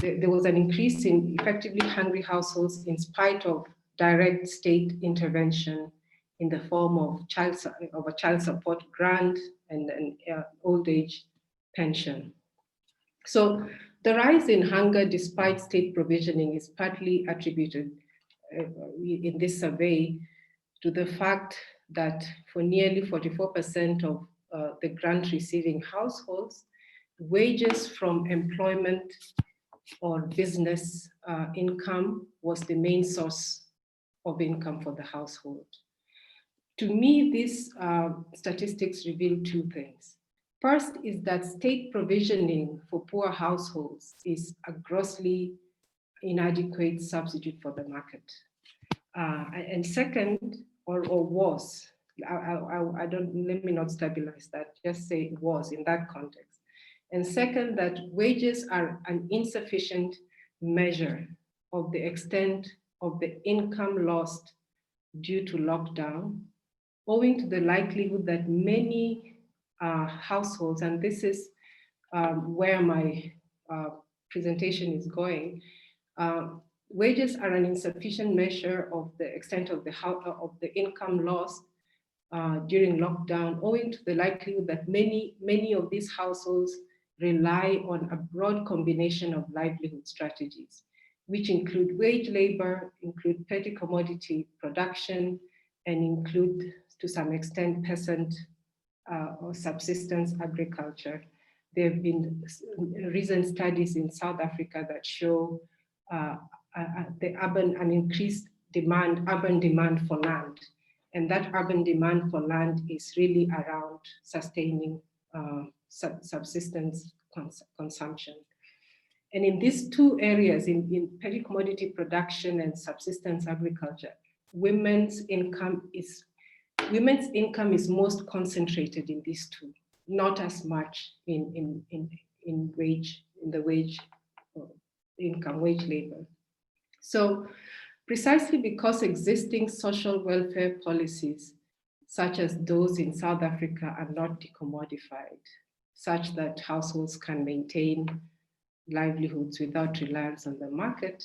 there was an increase in effectively hungry households in spite of direct state intervention in the form of a child support grant and old age pension. So the rise in hunger despite state provisioning is partly attributed in this survey to the fact that for nearly 44% of the grant receiving households, wages from employment or business income was the main source of income for the household. To me, these statistics reveal two things. First is that state provisioning for poor households is a grossly inadequate substitute for the market. And second, or was, let me not stabilize that, just say it was in that context. And second, that wages are an insufficient measure of the extent of the income lost due to lockdown, owing to the likelihood that many households, and this is where my presentation is going, wages are an insufficient measure of the extent of the income lost during lockdown, owing to the likelihood that many of these households rely on a broad combination of livelihood strategies, which include wage labor, include petty commodity production, and include, to some extent, peasant or subsistence agriculture. There have been recent studies in South Africa that show an increased urban demand for land. And that urban demand for land is really around sustaining subsistence consumption. And in these two areas, in petty commodity production and subsistence agriculture, women's income is most concentrated in these two, not as much in in the wage income, wage labor. So precisely because existing social welfare policies, such as those in South Africa, are not decommodified, such that households can maintain livelihoods without reliance on the market,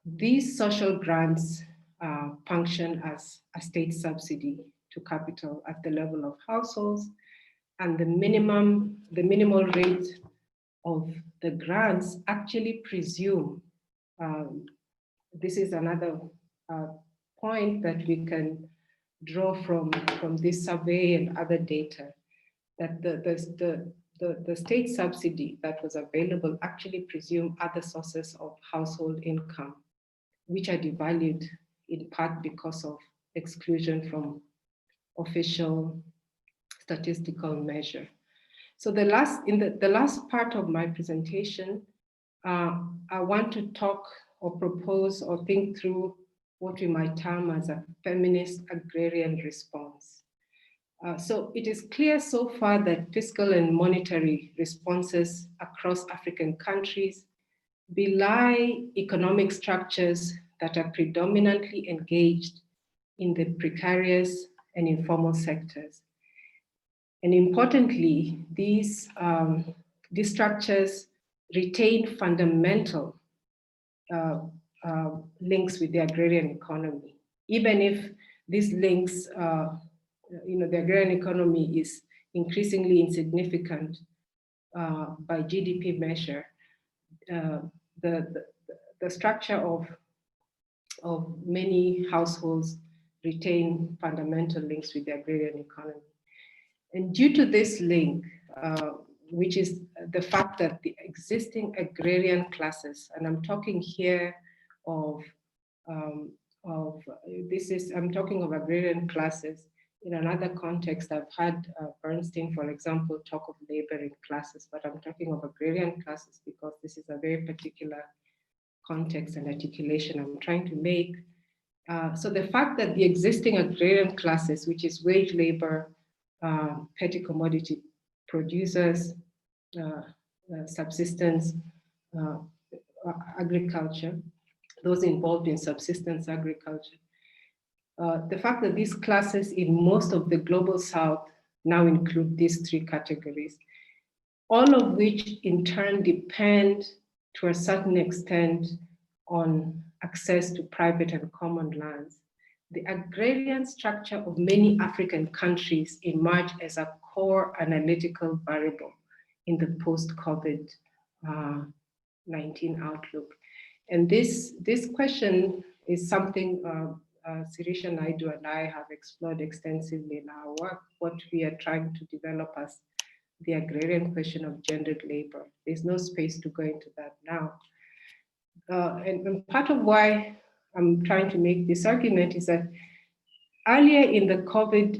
these social grants function as a state subsidy to capital at the level of households, and the minimal rate of the grants actually presume, this is another point that we can draw from this survey and other data, that the state subsidy that was available actually presumed other sources of household income, which are devalued in part because of exclusion from official statistical measure. So the last part of my presentation, I want to talk or propose or think through what we might term as a feminist agrarian response. So it is clear so far that fiscal and monetary responses across African countries belie economic structures that are predominantly engaged in the precarious and informal sectors. And importantly, these structures retain fundamental links with the agrarian economy, even if these links, the agrarian economy is increasingly insignificant by GDP measure. The structure of many households retain fundamental links with the agrarian economy. And due to this link, which is the fact that the existing agrarian classes, and I'm talking here I'm talking of agrarian classes. In another context, I've had Bernstein, for example, talk of laboring classes, but I'm talking of agrarian classes because this is a very particular context and articulation I'm trying to make. So the fact that the existing agrarian classes, which is wage labor, petty commodity producers, subsistence agriculture, those involved in subsistence agriculture, the fact that these classes in most of the global South now include these three categories, all of which in turn depend to a certain extent on access to private and common lands. The agrarian structure of many African countries emerged as a core analytical variable in the post-COVID-19 outlook. And this question is something Sirisha Naidu and I have explored extensively in our work, what we are trying to develop as the agrarian question of gendered labor. There's no space to go into that now. And part of why I'm trying to make this argument is that earlier in the COVID,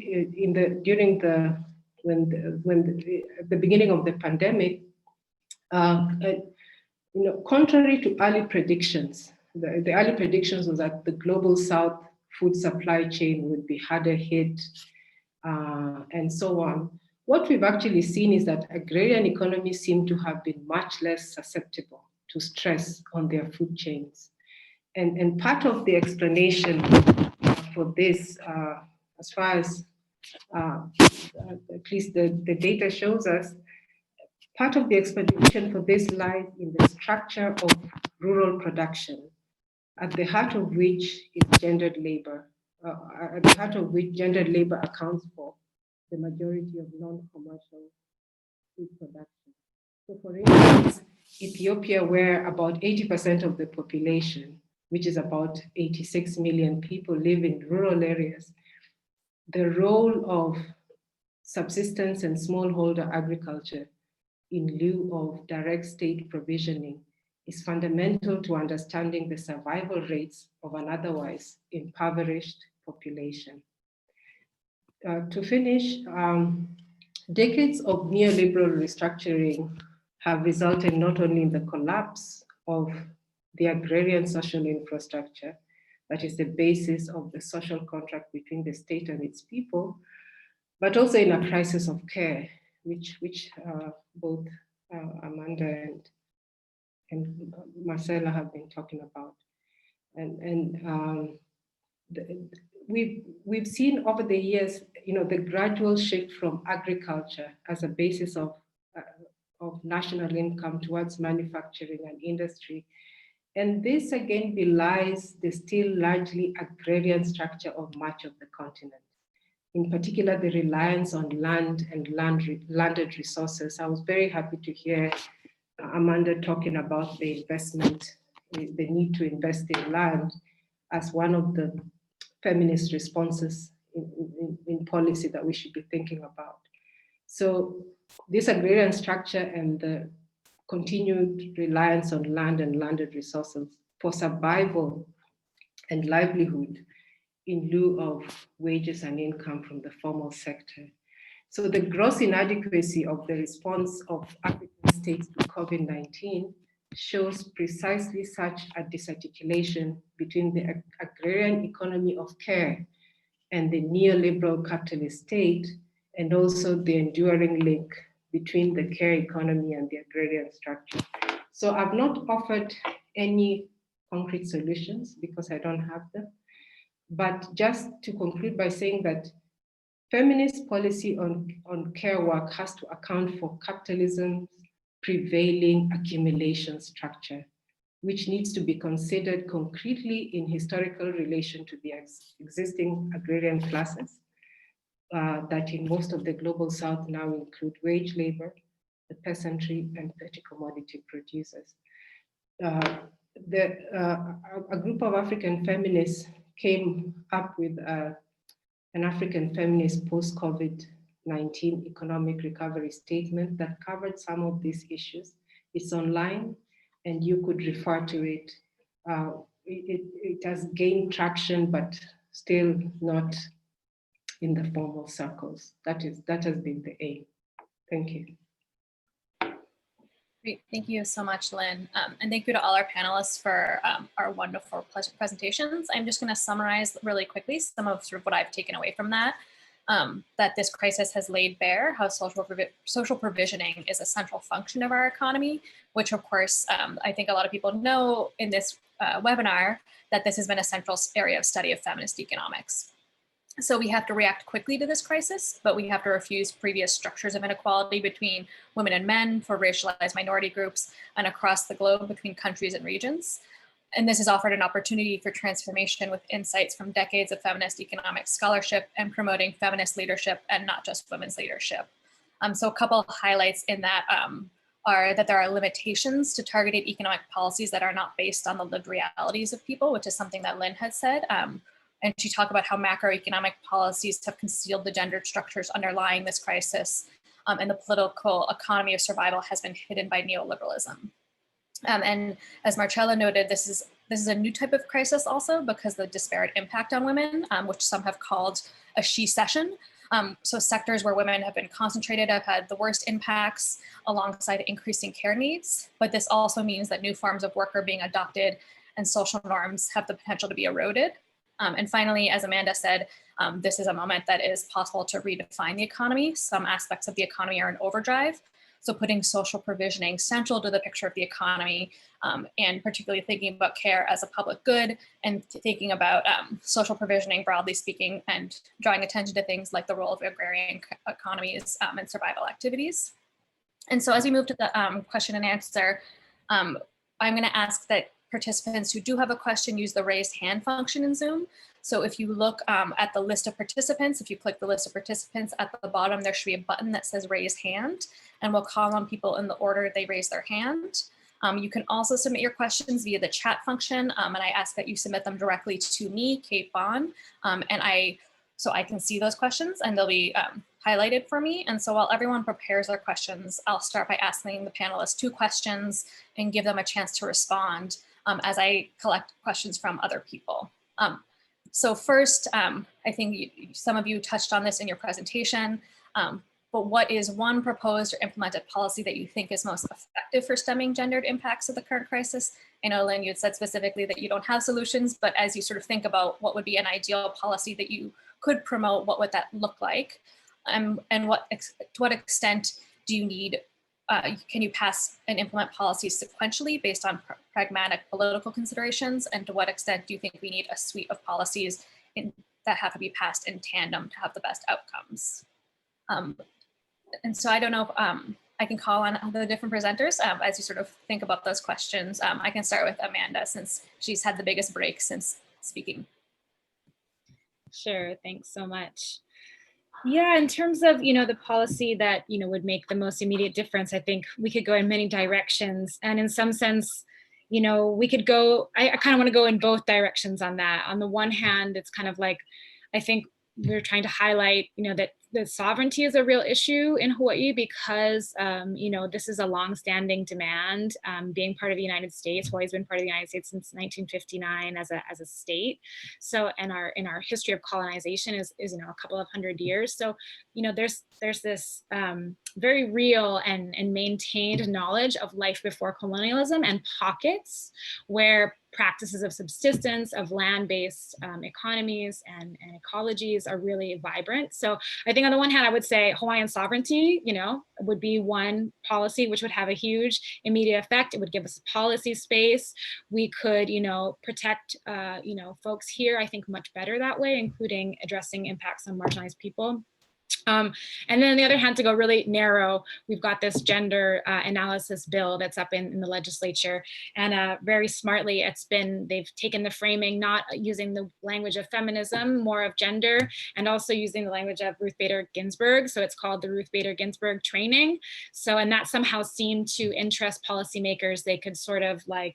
at the beginning of the pandemic, contrary to early predictions, the early predictions was that the global South food supply chain would be harder hit, and so on. What we've actually seen is that agrarian economies seem to have been much less susceptible to stress on their food chains. And part of the explanation for this, as far as at least the data shows us, part of the explanation for this lies in the structure of rural production, at the heart of which is gendered labor, at the heart of which gendered labor accounts for the majority of non-commercial food production. So for instance, Ethiopia, where about 80% of the population, which is about 86 million people, live in rural areas, the role of subsistence and smallholder agriculture in lieu of direct state provisioning is fundamental to understanding the survival rates of an otherwise impoverished population. To finish, decades of neoliberal restructuring have resulted not only in the collapse of the agrarian social infrastructure, that is the basis of the social contract between the state and its people, but also in a crisis of care, which both Amanda and Marcella have been talking about. We've seen over the years, the gradual shift from agriculture as a basis of national income towards manufacturing and industry. And this again belies the still largely agrarian structure of much of the continent. In particular, the reliance on land and landed resources. I was very happy to hear Amanda talking about the investment, the need to invest in land as one of the feminist responses in policy that we should be thinking about. So this agrarian structure and the continued reliance on land and landed resources for survival and livelihood in lieu of wages and income from the formal sector. So the gross inadequacy of the response of African states to COVID-19 shows precisely such a disarticulation between the agrarian economy of care and the neoliberal capitalist state, and also the enduring link between the care economy and the agrarian structure. So I've not offered any concrete solutions because I don't have them, but just to conclude by saying that feminist policy on care work has to account for capitalism's prevailing accumulation structure, which needs to be considered concretely in historical relation to the existing agrarian classes that in most of the global south now include wage labor, the peasantry, and petty commodity producers. A group of African feminists came up with an African feminist post-COVID-19 economic recovery statement that covered some of these issues. It's online and you could refer to it. It has gained traction, but still not in the formal circles. That has been the aim. Thank you. Great, thank you so much, Lyn. And thank you to all our panelists for our wonderful presentations. I'm just gonna summarize really quickly some of sort of what I've taken away from that. That this crisis has laid bare how social provisioning is a central function of our economy, which of course, I think a lot of people know in this webinar that this has been a central area of study of feminist economics. So we have to react quickly to this crisis, but we have to refuse previous structures of inequality between women and men, for racialized minority groups, and across the globe between countries and regions. And this has offered an opportunity for transformation with insights from decades of feminist economic scholarship and promoting feminist leadership and not just women's leadership. So a couple of highlights in that are that there are limitations to targeted economic policies that are not based on the lived realities of people, which is something that Lyn had said. And she talked about how macroeconomic policies have concealed the gendered structures underlying this crisis, and the political economy of survival has been hidden by neoliberalism. And as Marcella noted, this is a new type of crisis also because the disparate impact on women, which some have called a she-cession. So sectors where women have been concentrated have had the worst impacts alongside increasing care needs. But this also means that new forms of work are being adopted and social norms have the potential to be eroded. And finally, as Amanda said, this is a moment that is possible to redefine the economy. Some aspects of the economy are in overdrive. So putting social provisioning central to the picture of the economy, and particularly thinking about care as a public good and thinking about social provisioning, broadly speaking, and drawing attention to things like the role of agrarian economies and survival activities. And so as we move to the question and answer, I'm gonna ask that participants who do have a question use the raise hand function in Zoom. So if you look at the list of participants, if you click the list of participants at the bottom, there should be a button that says raise hand, and we'll call on people in the order they raise their hand. You can also submit your questions via the chat function, and I ask that you submit them directly to me, Kate Vann, so I can see those questions and they'll be highlighted for me. And so while everyone prepares their questions, I'll start by asking the panelists 2 questions and give them a chance to respond as I collect questions from other people. So first, I think some of you touched on this in your presentation, but what is one proposed or implemented policy that you think is most effective for stemming gendered impacts of the current crisis? I know, Lyn, you had said specifically that you don't have solutions, but as you sort of think about what would be an ideal policy that you could promote, what would that look like? And to what extent do you need can you pass and implement policies sequentially based on pragmatic political considerations? And to what extent do you think we need a suite of policies that have to be passed in tandem to have the best outcomes? And so I don't know if I can call on the different presenters as you sort of think about those questions. I can start with Amanda since she's had the biggest break since speaking. Sure, thanks so much. Yeah, in terms of, the policy that, would make the most immediate difference, I think we could go in many directions. And in some sense, we could go, I kind of want to go in both directions on that. On the one hand, it's kind of like, I think we're trying to highlight, that the sovereignty is a real issue in Hawaii because, this is a longstanding demand. Being part of the United States, Hawaii's been part of the United States since 1959 as a state. So, and in our history of colonization is a couple of hundred years. So, there's this very real and maintained knowledge of life before colonialism and pockets where practices of subsistence, of land-based economies and ecologies are really vibrant. So I think on the one hand, I would say Hawaiian sovereignty, would be one policy which would have a huge immediate effect. It would give us a policy space. We could, protect, folks here, I think much better that way, including addressing impacts on marginalized people. And then on the other hand, to go really narrow, we've got this gender analysis bill that's up in the legislature, and very smartly they've taken the framing, not using the language of feminism, more of gender, and also using the language of Ruth Bader Ginsburg. So it's called the Ruth Bader Ginsburg training. So, and that somehow seemed to interest policymakers. They could sort of like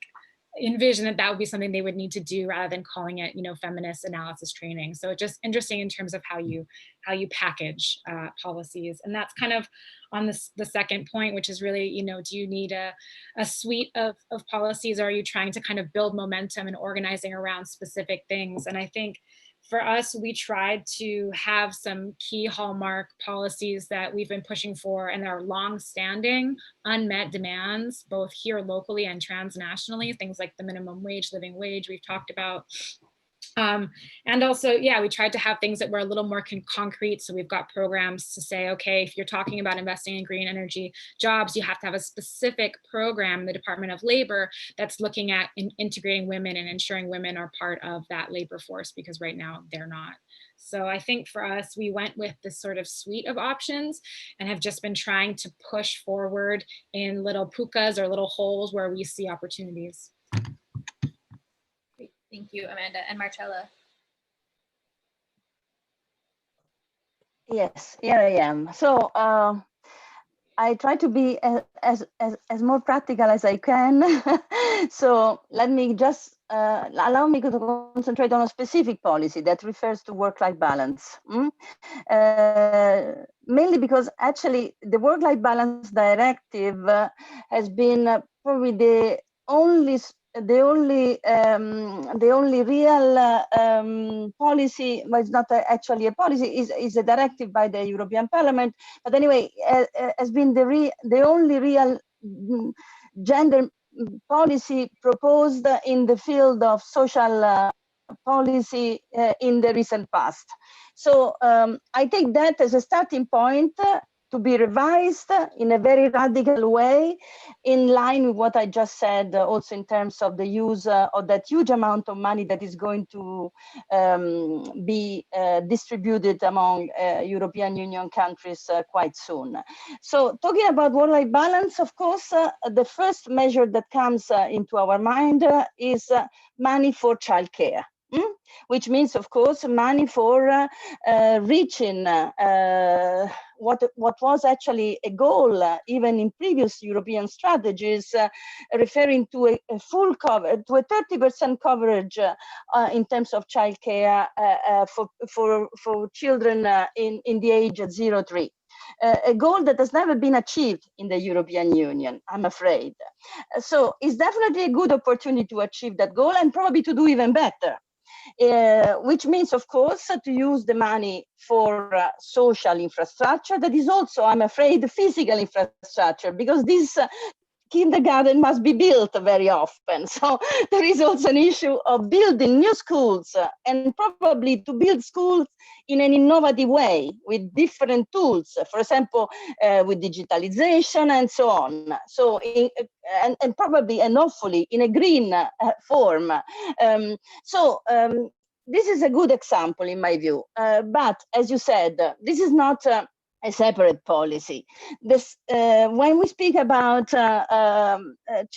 envision that would be something they would need to do rather than calling it, feminist analysis training. So it's just interesting in terms of how you package policies. And that's kind of on the second point, which is really, do you need a suite of policies, or are you trying to kind of build momentum and organizing around specific things? And I think for us, we tried to have some key hallmark policies that we've been pushing for and are long-standing unmet demands, both here locally and transnationally, things like the minimum wage, living wage we've talked about. And also, yeah, we tried to have things that were a little more concrete. So we've got programs to say, okay, if you're talking about investing in green energy jobs, you have to have a specific program in the Department of Labor that's looking at integrating women and ensuring women are part of that labor force, because right now they're not. So I think for us, we went with this sort of suite of options and have just been trying to push forward in little pukas or little holes where we see opportunities. Thank you, Amanda. And Marcella. Yes, here I am. So I try to be as more practical as I can. So let me just allow me to concentrate on a specific policy that refers to work-life balance. Mainly because actually the work-life balance directive has been probably the only real policy, but it's not actually a policy, is a directive by the European Parliament. But anyway, has been the only real gender policy proposed in the field of social policy in the recent past. So I take that as a starting point to be revised in a very radical way, in line with what I just said, also in terms of the use of that huge amount of money that is going to be distributed among European Union countries quite soon. So talking about work-life balance, of course, the first measure that comes into our mind is money for childcare. Which means, of course, money for reaching what was actually a goal, even in previous European strategies, referring to a full cover, to a 30% coverage in terms of childcare for children in the age of 0-3. A goal that has never been achieved in the European Union, I'm afraid. So it's definitely a good opportunity to achieve that goal and probably to do even better. Which means, of course, to use the money for social infrastructure that is also, I'm afraid, physical infrastructure, because this kindergarten must be built very often. So there is also an issue of building new schools and probably to build schools in an innovative way with different tools, for example, with digitalization and so on. So, and probably and hopefully in a green form. This is a good example in my view. But as you said, this is not a separate policy. This, when we speak about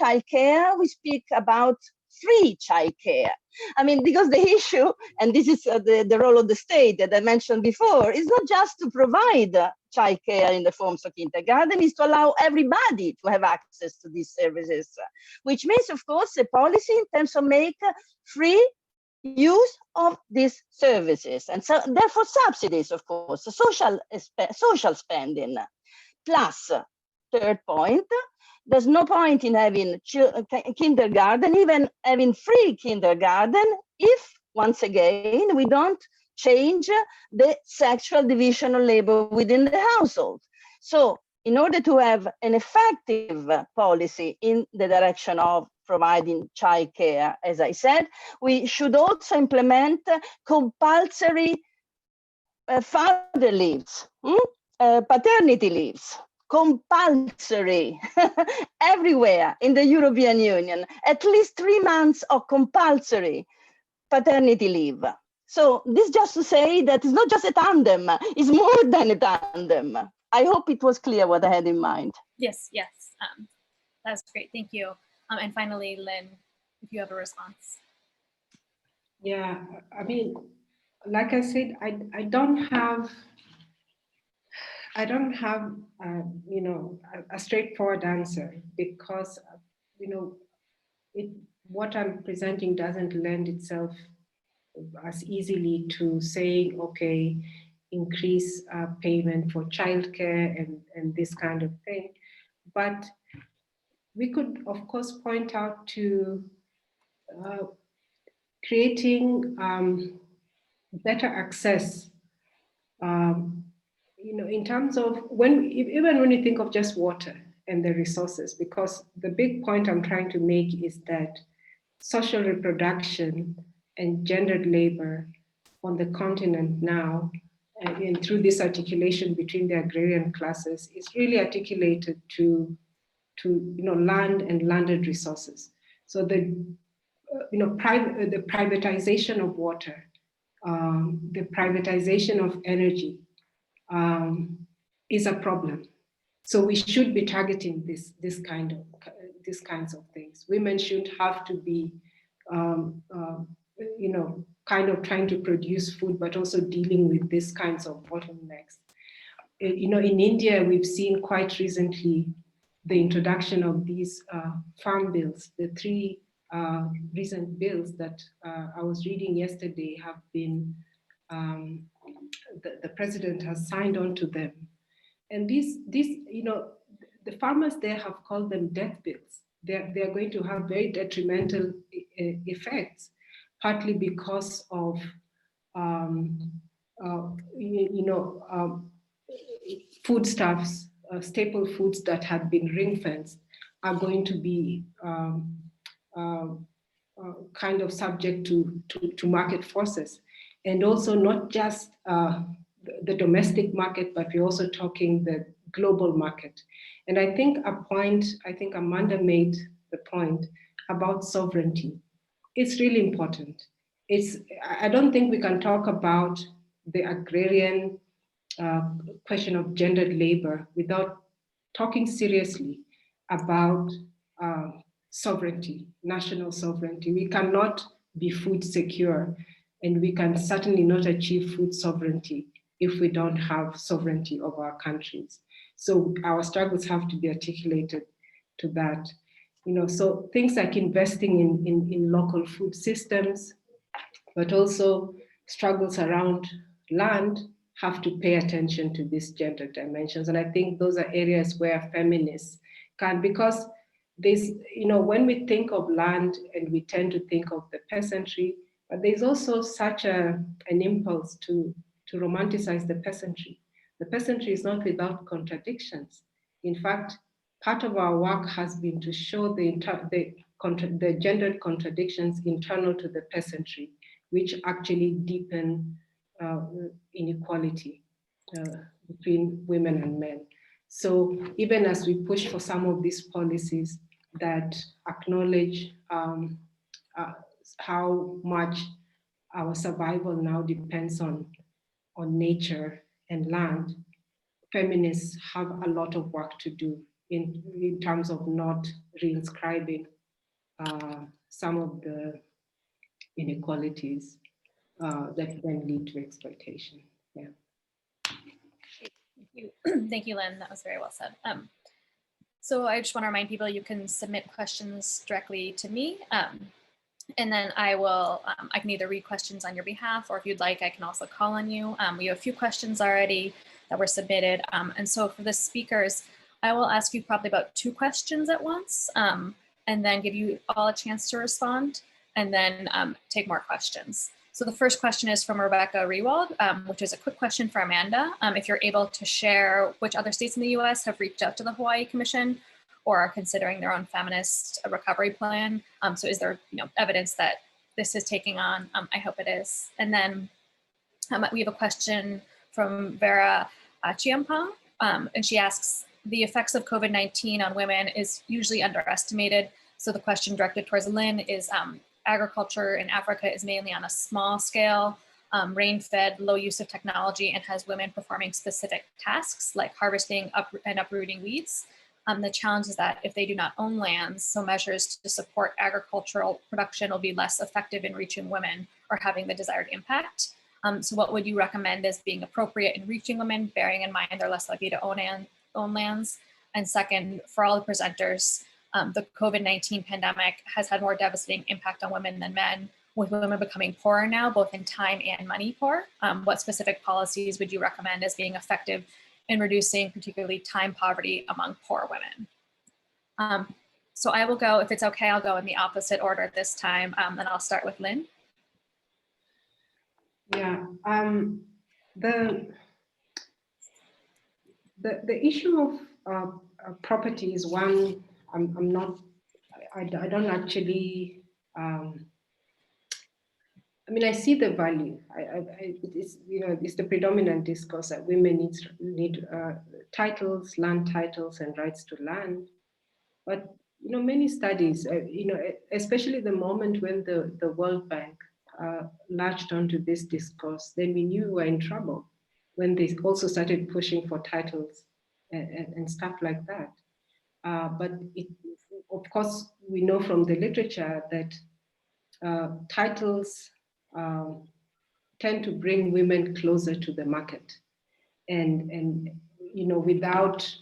childcare, we speak about free childcare. I mean, because the issue, and this is the role of the state that I mentioned before, is not just to provide childcare in the forms of kindergarten, is to allow everybody to have access to these services, which means, of course, a policy in terms of make free use of these services, and so therefore subsidies, of course, social spending. Plus, third point, there's no point in having kindergarten, even having free kindergarten, if once again we don't change the sexual division of labor within the household. So in order to have an effective policy in the direction of providing childcare, as I said, we should also implement compulsory father leaves, paternity leaves, compulsory everywhere in the European Union, at least 3 months of compulsory paternity leave. So this just to say that it's not just a tandem, it's more than a tandem. I hope it was clear what I had in mind. Yes, yes, that's great, thank you. And finally, Lyn, if you have a response. Yeah, I mean, like I said, I don't have you know, a straightforward answer, because you know, what I'm presenting doesn't lend itself as easily to saying, okay, increase payment for childcare and this kind of thing. But we could, of course, point out to creating better access, you know, in terms of even when you think of just water and the resources, because the big point I'm trying to make is that social reproduction and gendered labor on the continent now, and through this articulation between the agrarian classes, is really articulated to you know, land and landed resources. So the you know, the privatization of water, the privatization of energy is a problem. So we should be targeting these kinds of things. Women should have to be, you know, kind of trying to produce food, but also dealing with these kinds of bottlenecks. You know, in India, we've seen quite recently the introduction of these farm bills. The 3 recent bills that I was reading yesterday have been, the president has signed on to them. And these, you know, the farmers there have called them death bills. They're going to have very detrimental effects, partly because of, you know, foodstuffs, staple foods that had been ring-fenced are going to be kind of subject to market forces. And also not just the domestic market, but we're also talking the global market. And I think Amanda made the point about sovereignty. It's really important. I don't think we can talk about the agrarian question of gendered labor without talking seriously about sovereignty, national sovereignty. We cannot be food secure, and we can certainly not achieve food sovereignty if we don't have sovereignty of our countries. So our struggles have to be articulated to that. You know, so things like investing in local food systems, but also struggles around land have to pay attention to these gender dimensions. And I think those are areas where feminists can, because there's, you know, when we think of land and we tend to think of the peasantry, but there's also such an impulse to romanticize the peasantry. The peasantry is not without contradictions. In fact, part of our work has been to show the gendered contradictions internal to the peasantry, which actually deepen inequality between women and men. So even as we push for some of these policies that acknowledge how much our survival now depends on nature and land, feminists have a lot of work to do in terms of not reinscribing some of the inequalities that then lead to exploitation. Yeah. Thank you. Thank you, Lynn. That was very well said. So I just want to remind people you can submit questions directly to me. And then I can either read questions on your behalf, or if you'd like, I can also call on you. We have a few questions already that were submitted. And so for the speakers, I will ask you probably about 2 questions at once, and then give you all a chance to respond, and then take more questions. So the first question is from Rebecca Rewald, which is a quick question for Amanda. If you're able to share which other states in the US have reached out to the Hawaii Commission or are considering their own feminist recovery plan. So is there evidence that this is taking on? I hope it is. And then we have a question from Vera Chiampong, and she asks, the effects of COVID-19 on women is usually underestimated. So the question directed towards Lynn is, agriculture in Africa is mainly on a small scale, rain-fed, low use of technology, and has women performing specific tasks like harvesting and uprooting weeds. The challenge is that if they do not own lands, so measures to support agricultural production will be less effective in reaching women or having the desired impact. So what would you recommend as being appropriate in reaching women, bearing in mind they're less likely to own lands? And second, for all the presenters, the COVID-19 pandemic has had more devastating impact on women than men, with women becoming poorer now, both in time and money poor. What specific policies would you recommend as being effective in reducing particularly time poverty among poor women? So I will go, if it's okay, I'll go in the opposite order this time, and I'll start with Lynn. Yeah, the issue of property is one I don't actually, I mean, I see the value. It's the predominant discourse that women need titles, land titles, and rights to land. But many studies, especially the moment when the World Bank latched onto this discourse, then we knew we were in trouble when they also started pushing for titles and stuff like that. But of course, we know from the literature that titles tend to bring women closer to the market, and without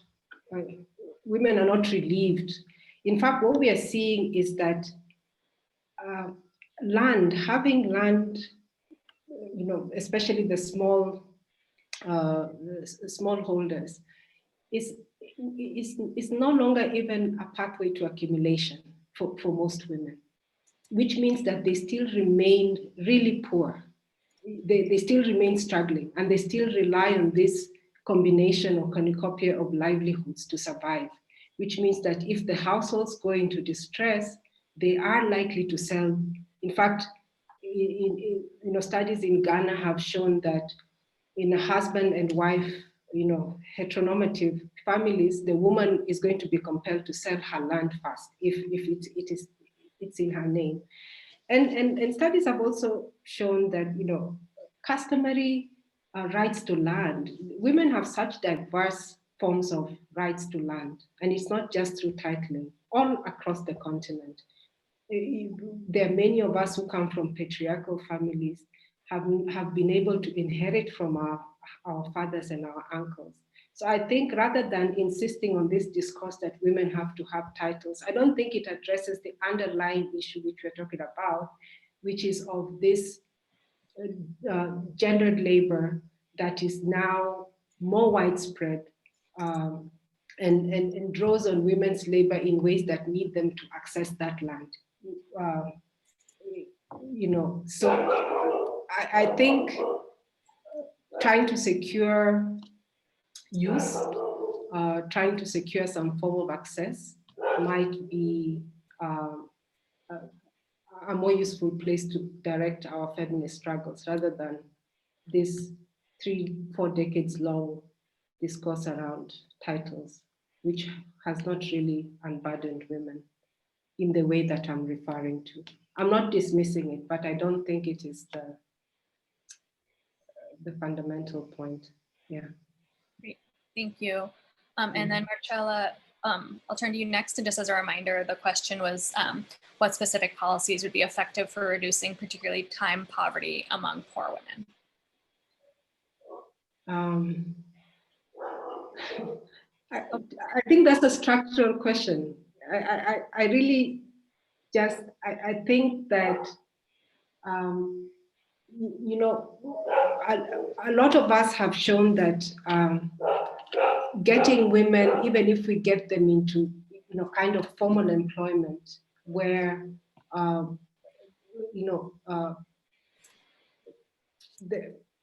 women are not relieved. In fact, what we are seeing is that having land, especially the small holders, is no longer even a pathway to accumulation for most women, which means that they still remain really poor. They still remain struggling, and they still rely on this combination or cornucopia of livelihoods to survive, which means that if the households go into distress, they are likely to sell. In fact, studies in Ghana have shown that in a husband and wife, heteronormative families, the woman is going to be compelled to sell her land first if it's in her name. And studies have also shown that, customary rights to land, women have such diverse forms of rights to land, and it's not just through titling, all across the continent. There are many of us who come from patriarchal families, have been able to inherit from our fathers and our uncles. So I think rather than insisting on this discourse that women have to have titles, I don't think it addresses the underlying issue which we're talking about, which is of this gendered labor that is now more widespread and draws on women's labor in ways that need them to access that land. So I think trying to secure use trying to secure some form of access might be a more useful place to direct our feminist struggles rather than this 3-4 decades long discourse around titles, which has not really unburdened women in the way that I'm referring to. I'm not dismissing it, but I don't think it is the fundamental point. Yeah. Great, thank you. And then Marcella, I'll turn to you next. And just as a reminder, the question was what specific policies would be effective for reducing particularly time poverty among poor women? I think that's a structural question. I really just, I think that, you know, a lot of us have shown that getting women, even if we get them into, you know, kind of formal employment where, you know,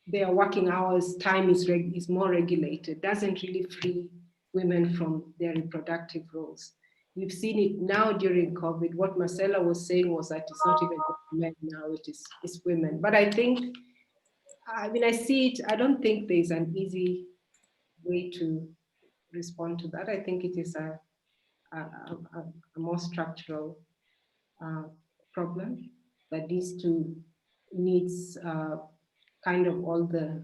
their working hours, time is more regulated, doesn't really free women from their reproductive roles. We've seen it now during COVID. What Marcella was saying was that it's not even men now, it's women. But I think, I mean, I see it, I don't think there's an easy way to respond to that. I think it is a more structural problem that needs kind of all the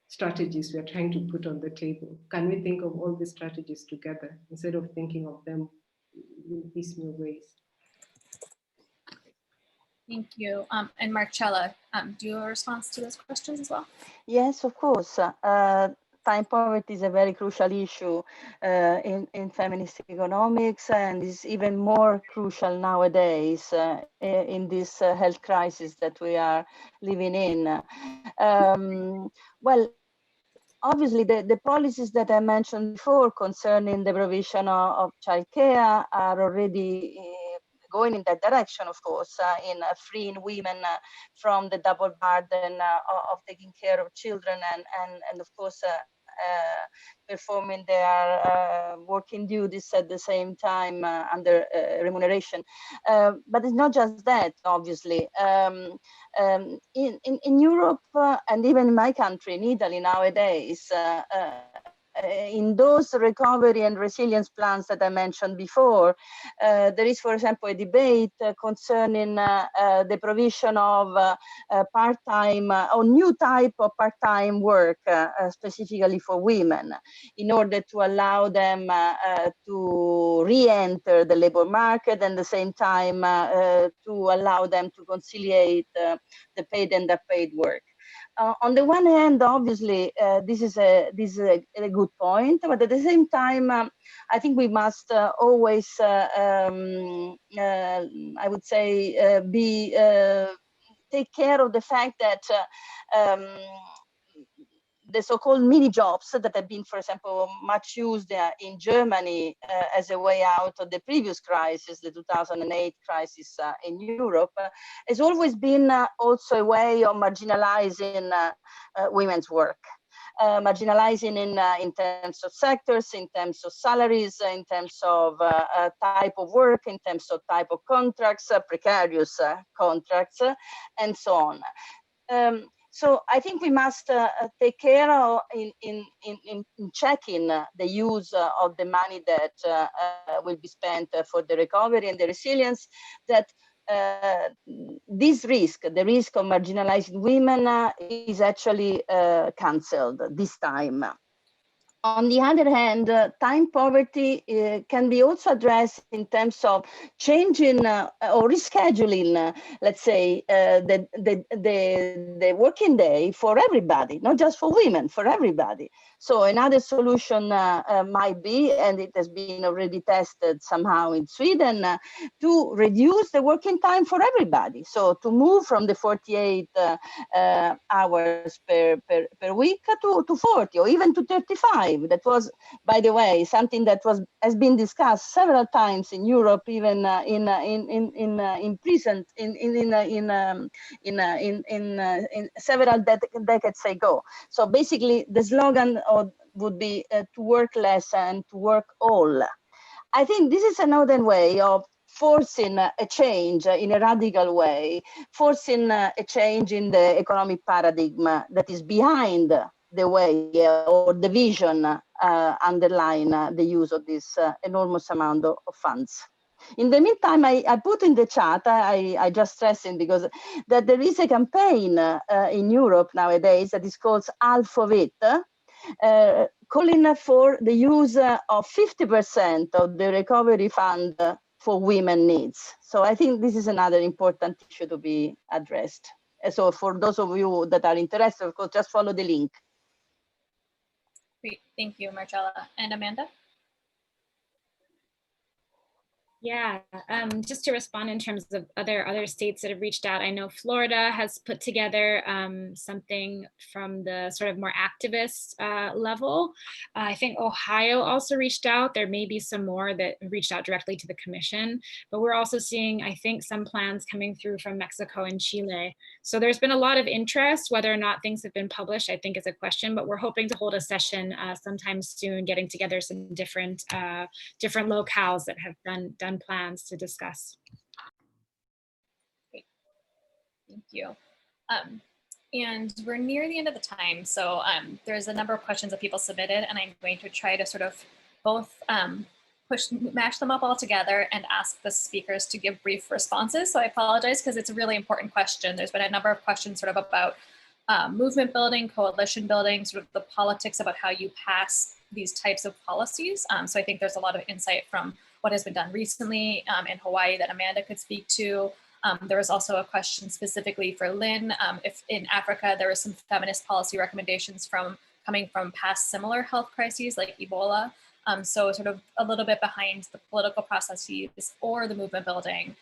strategies we're trying to put on the table. Can we think of all the strategies together instead of thinking of them in these new ways? Thank you. And Marcella, do you have a response to those questions as well? Yes, of course. Time poverty is a very crucial issue in feminist economics, and is even more crucial nowadays in this health crisis that we are living in. Well, obviously, the policies that I mentioned before concerning the provision of childcare are already going in that direction, of course, in freeing women from the double burden of taking care of children and of course, performing their working duties at the same time under remuneration. But it's not just that, obviously. In Europe and even in my country, in Italy nowadays, in those recovery and resilience plans that I mentioned before, there is, for example, a debate concerning the provision of part-time or new type of part-time work specifically for women in order to allow them to re-enter the labor market and at the same time to allow them to conciliate the paid and unpaid work. On the one hand, obviously, this is a good point, but at the same time, I think we must always, I would say, take care of the fact that the so-called mini jobs that have been, for example, much used in Germany as a way out of the previous crisis, the 2008 crisis in Europe, has always been also a way of marginalizing women's work. Marginalizing in terms of sectors, in terms of salaries, in terms of type of work, in terms of type of contracts, precarious contracts, and so on. So I think we must take care of in checking the use of the money that will be spent for the recovery and the resilience, that this risk, the risk of marginalizing women, is actually cancelled this time. On the other hand, time poverty can be also addressed in terms of changing or rescheduling, let's say, the working day for everybody, not just for women, for everybody. So another solution might be, and it has been already tested somehow in Sweden, to reduce the working time for everybody. So to move from the 48 hours per week to 40 or even to 35. That was, by the way, something that has been discussed several times in Europe, even in several decades ago. So basically, the slogan of would be to work less and to work all. I think this is another way of forcing a change in a radical way, forcing a change in the economic paradigm that is behind the way or the vision underlying the use of this enormous amount of funds. In the meantime, I put in the chat, I just stressing because that there is a campaign in Europe nowadays that is called Half of It, calling for the use of 50% of the recovery fund for women needs. So I think this is another important issue to be addressed. So for those of you that are interested, of course, just follow the link. Great, thank you, Marcella. And Amanda? Yeah, just to respond in terms of other states that have reached out, I know Florida has put together something from the sort of more activist level. I think Ohio also reached out. There may be some more that reached out directly to the commission, but we're also seeing, I think, some plans coming through from Mexico and Chile. So there's been a lot of interest. Whether or not things have been published, I think is a question, but we're hoping to hold a session sometime soon, getting together some different locales that have done plans to discuss. Great. Thank you. And we're near the end of the time. So there's a number of questions that people submitted, and I'm going to try to sort of both mash them up all together and ask the speakers to give brief responses. So I apologize because it's a really important question. There's been a number of questions sort of about movement building, coalition building, sort of the politics about how you pass these types of policies. So I think there's a lot of insight from what has been done recently in Hawaii that Amanda could speak to. There was also a question specifically for Lyn, if in Africa there were some feminist policy recommendations coming from past similar health crises like Ebola. So sort of a little bit behind the political processes or the movement building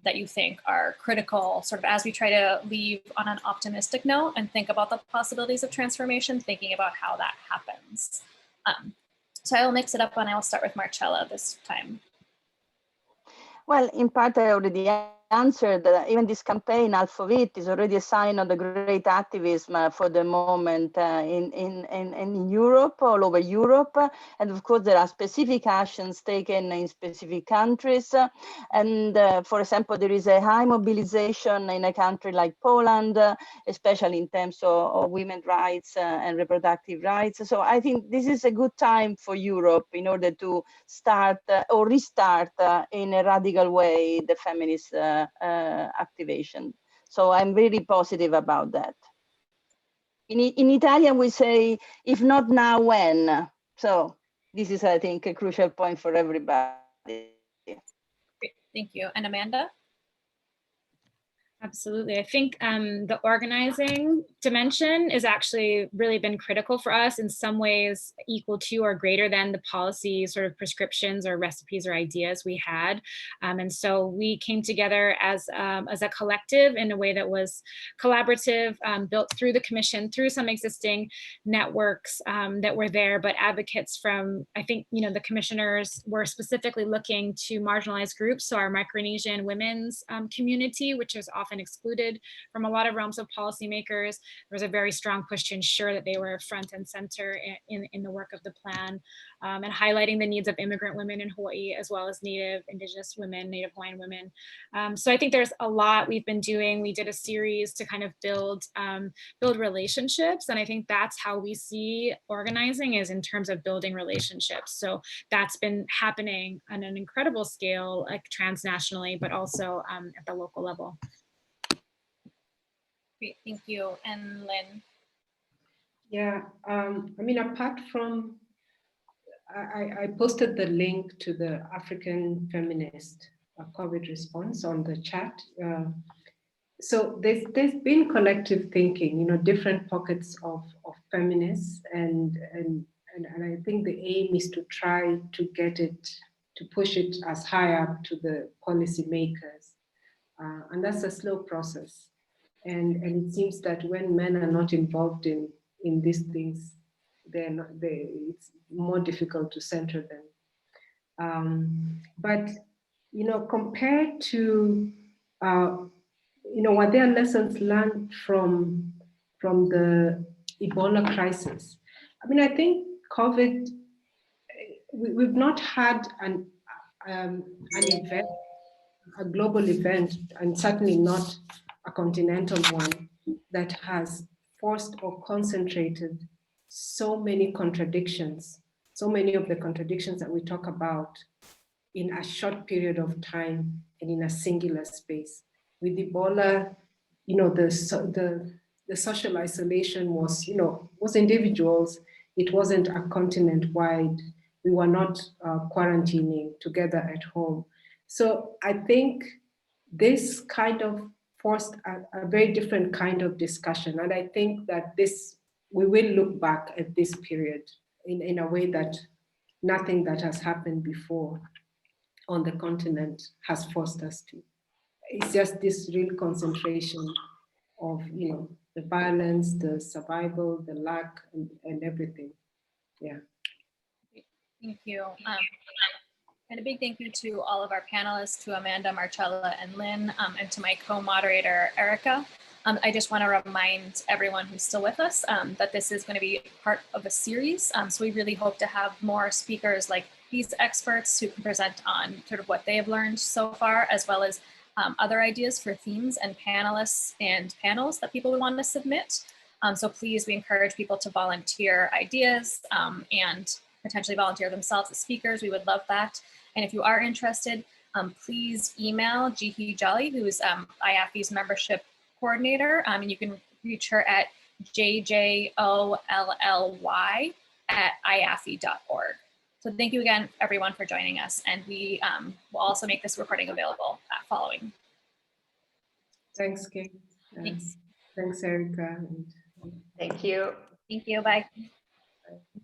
that you think are critical, sort of as we try to leave on an optimistic note and think about the possibilities of transformation, thinking about how that happens. So I will mix it up and I will start with Marcella this time. Well, in part, I already answered that even this campaign, Half of It, is already a sign of the great activism for the moment in Europe, all over Europe. And of course, there are specific actions taken in specific countries. And for example, there is a high mobilization in a country like Poland, especially in terms of women's rights and reproductive rights. So I think this is a good time for Europe in order to start or restart in a radical way the feminist activation. So I'm very positive about that. In Italian, we say, if not now, when? So this is, I think, a crucial point for everybody. Great, thank you. And Amanda? Absolutely. I think the organizing dimension has actually really been critical for us, in some ways equal to or greater than the policy sort of prescriptions or recipes or ideas we had. And so we came together as a collective in a way that was collaborative, built through the commission, through some existing networks that were there, but advocates from, I think, the commissioners were specifically looking to marginalized groups. So our Micronesian women's community, which is often excluded from a lot of realms of policymakers. There was a very strong push to ensure that they were front and center in the work of the plan, and highlighting the needs of immigrant women in Hawaii, as well as Native, Indigenous women, Native Hawaiian women. So I think there's a lot we've been doing. We did a series to kind of build relationships. And I think that's how we see organizing, is in terms of building relationships. So that's been happening on an incredible scale, like transnationally, but also at the local level. Great, thank you. And Lyn? Yeah, I mean, apart from, I posted the link to the African Feminist COVID response on the chat. So there's been collective thinking, different pockets of feminists, and I think the aim is to try to get it, to push it as high up to the policy makers. And that's a slow process. And it seems that when men are not involved in these things, it's more difficult to center them. But compared to were there lessons learned from the Ebola crisis? I mean, I think COVID, we've not had an event, a global event, and certainly not a continental one, that has forced or concentrated so many contradictions, so many of the contradictions that we talk about in a short period of time and in a singular space. With Ebola, you know, the social isolation was, you know, was individuals. It wasn't a continent-wide. We were not quarantining together at home. So I think this kind of forced a very different kind of discussion. And I think that we will look back at this period in a way that nothing that has happened before on the continent has forced us to. It's just this real concentration of, you know, the violence, the survival, the lack, and everything. Yeah. Thank you. And a big thank you to all of our panelists, to Amanda, Marcella, and Lynn, and to my co-moderator, Erica. I just want to remind everyone who's still with us that this is going to be part of a series. So we really hope to have more speakers like these experts who can present on sort of what they have learned so far, as well as other ideas for themes and panelists and panels that people would want to submit. So please, we encourage people to volunteer ideas and potentially volunteer themselves as speakers. We would love that. And if you are interested, please email Jihi Jolly, who is IAFFE's membership coordinator, and you can reach her at jjolly@iaffe.org. So thank you again, everyone, for joining us. And we will also make this recording available following. Thanks, Kate. Thanks. Thanks, Erica. Thank you. Thank you. Bye.